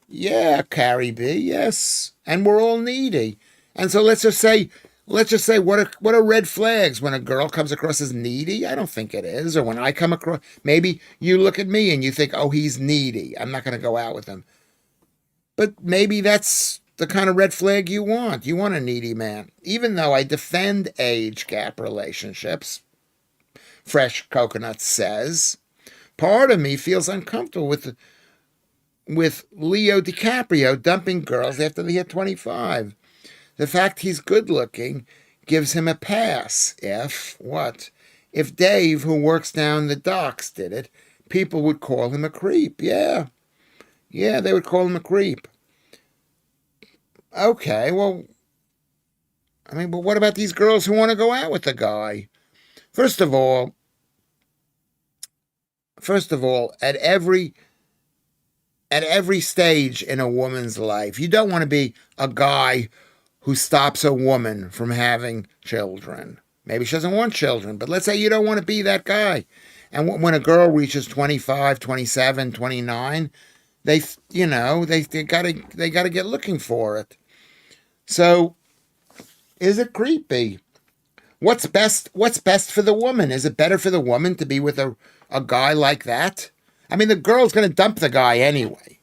Yeah, Carrie B. Yes, and we're all needy. And so let's just say what are red flags when a girl comes across as needy? I don't think it is. Or when I come across, maybe you look at me and you think, oh, he's needy. I'm not going to go out with him. But maybe that's the kind of red flag you want. You want a needy man. Even though I defend age gap relationships, Fresh Coconut says, part of me feels uncomfortable with Leo DiCaprio dumping girls after they hit 25. The fact he's good looking gives him a pass. If what? If Dave, who works down the docks, did it, people would call him a creep. Yeah. Yeah, they would call him a creep. Okay, well, I mean, but what about these girls who want to go out with the guy? First of all, at every stage in a woman's life, you don't want to be a guy who stops a woman from having children. Maybe she doesn't want children, but let's say you don't want to be that guy. And when a girl reaches 25, 27, 29, they gotta get looking for it. So is it creepy? What's best for the woman? Is it better for the woman to be with a guy like that? I mean, the girl's gonna dump the guy anyway.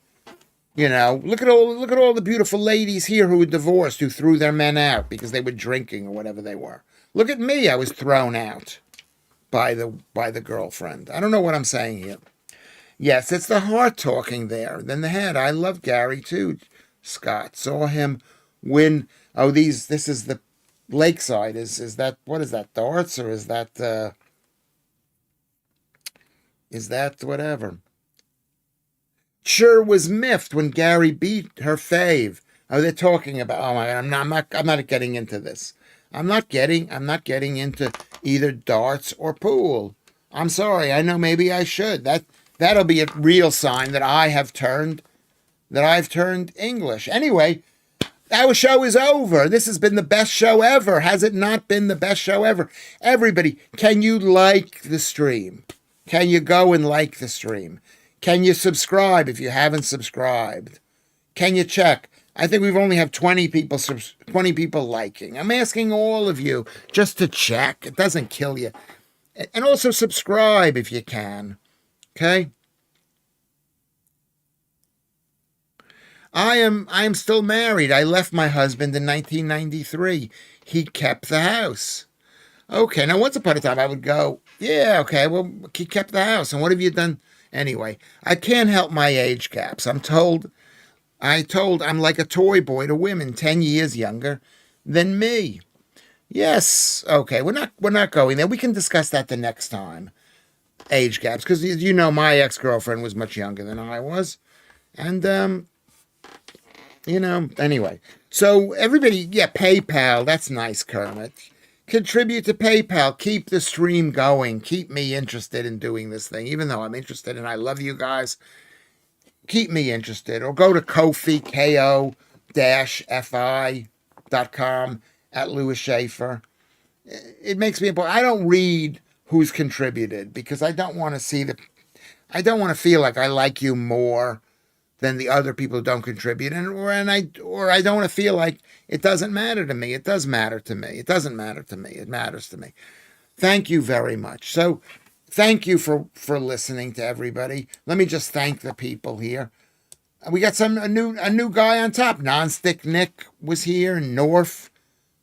Look at all the beautiful ladies here who were divorced, who threw their men out because they were drinking or whatever they were. Look at me, I was thrown out by the girlfriend. I don't know what I'm saying here. Yes, it's the heart talking there, then the head. I love Gary too. Scott saw him win. Oh, this is the Lakeside. Is that, what is that, darts, or is that whatever? Sure was miffed when Gary beat her fave. Oh, they're talking about. Oh my God, I'm not getting into this. I'm not getting into either darts or pool. I'm sorry. I know maybe I should. That'll be a real sign that I've turned English. Anyway, our show is over. This has been the best show ever. Has it not been the best show ever? Everybody, can you like the stream? Can you go and like the stream? Can you subscribe if you haven't subscribed? Can you check? I think we've only have 20 people liking. I'm asking all of you just to check. It doesn't kill you. And also subscribe if you can. Okay? I am still married. I left my husband in 1993. He kept the house. Okay, now once upon a time I would go, yeah, okay, well, he kept the house. And what have you done? Anyway, I can't help my age gaps. I'm told I'm like a toy boy to women 10 years younger than me. Yes, okay, we're not going there. We can discuss that the next time. Age gaps, because my ex-girlfriend was much younger than I was. And anyway. So everybody, yeah, PayPal, that's nice, Kermit. Contribute to PayPal. Keep the stream going. Keep me interested in doing this thing. Even though I'm interested and I love you guys, keep me interested. Or go to Ko-fi, ko-fi.com @ Schaffer. It makes me important. I don't read who's contributed because I don't want to feel like I like you more than the other people who don't contribute, or I don't want to feel like it doesn't matter to me. It does matter to me. It doesn't matter to me. It matters to me. Thank you very much. So, thank you for listening to everybody. Let me just thank the people here. We got a new guy on top. Nonstick Nick was here. North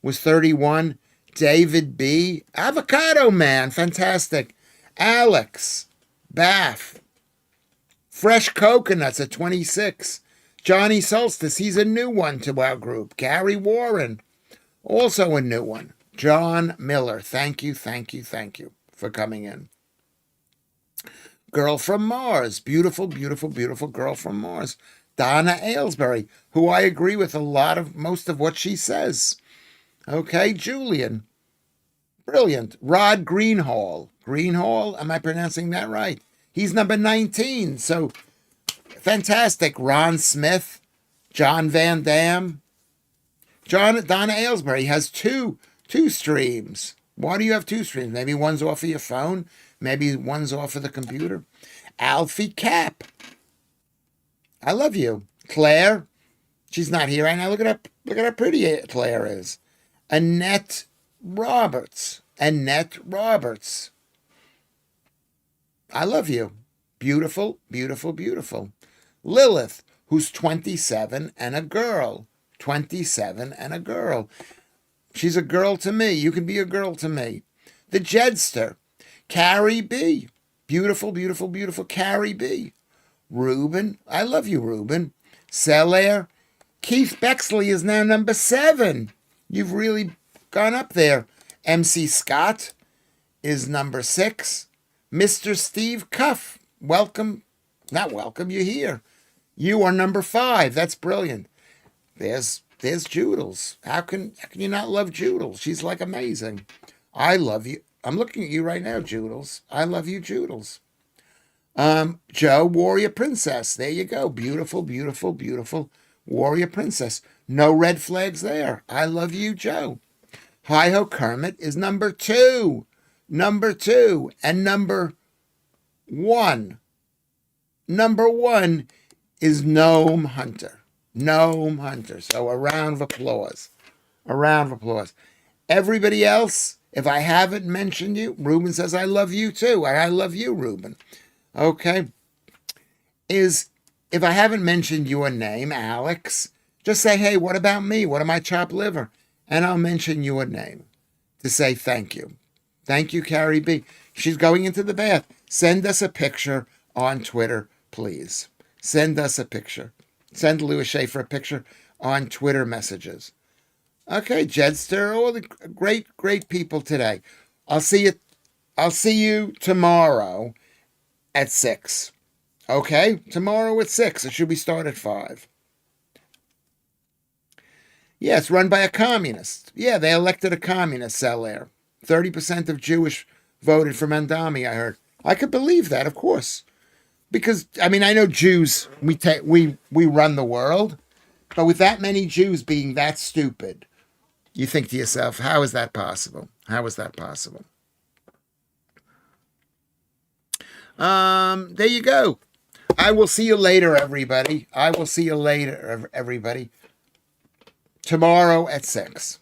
was 31. David B. Avocado Man, fantastic. Alex Bath. Fresh Coconuts at 26. Johnny Solstice, he's a new one to our group. Gary Warren, also a new one. John Miller, thank you for coming in. Girl from Mars. Beautiful, beautiful, beautiful girl from Mars. Donna Aylesbury, who I agree with most of what she says. Okay, Julian. Brilliant. Rod Greenhall. Greenhall, am I pronouncing that right? He's number 19, so fantastic. Ron Smith, John Van Dam. Donna Aylesbury has two streams. Why do you have two streams? Maybe one's off of your phone. Maybe one's off of the computer. Alfie Cap. I love you. Claire. She's not here right now. Look at how pretty Claire is. Annette Roberts. Annette Roberts. I love you. Beautiful, beautiful, beautiful. Lilith, who's 27 and a girl. 27 and a girl. She's a girl to me. You can be a girl to me. The Jedster. Carrie B. Beautiful, beautiful, beautiful Carrie B. Ruben. I love you, Ruben. Selaire. Keith Bexley is now number 7. You've really gone up there. MC Scott is number 6. Mr. Steve Cuff. Welcome. Not welcome. You're here. You are number 5. That's brilliant. There's Joodles. How can you not love Joodles? She's like amazing. I love you. I'm looking at you right now, Joodles. I love you, Joodles. Joe, Warrior Princess. There you go. Beautiful, beautiful, beautiful Warrior Princess. No red flags there. I love you, Joe. Hi-Ho Kermit is number 2. Number 2. And number 1. Number 1 is Gnome Hunter. Gnome Hunter. So a round of applause. A round of applause. Everybody else, if I haven't mentioned you, Ruben says I love you too. And I love you, Ruben. Okay. If I haven't mentioned your name, Alex, just say, hey, what about me? What am I, chopped liver? And I'll mention your name to say thank you. Thank you, Carrie B. She's going into the bath. Send us a picture on Twitter, please. Send us a picture. Send Lewis Schaffer a picture on Twitter messages. Okay, Jedster, all the great, great people today. I'll see you tomorrow at 6. Okay? Tomorrow at 6. It should be start at 5. Yeah, it's run by a communist. Yeah, they elected a communist, Selaire. 30% of Jewish voted for Mandami, I heard. I could believe that, of course. Because, I mean, I know Jews, we run the world. But with that many Jews being that stupid, you think to yourself, how is that possible? How is that possible? There you go. I will see you later, everybody. I will see you later, everybody. Tomorrow at 6.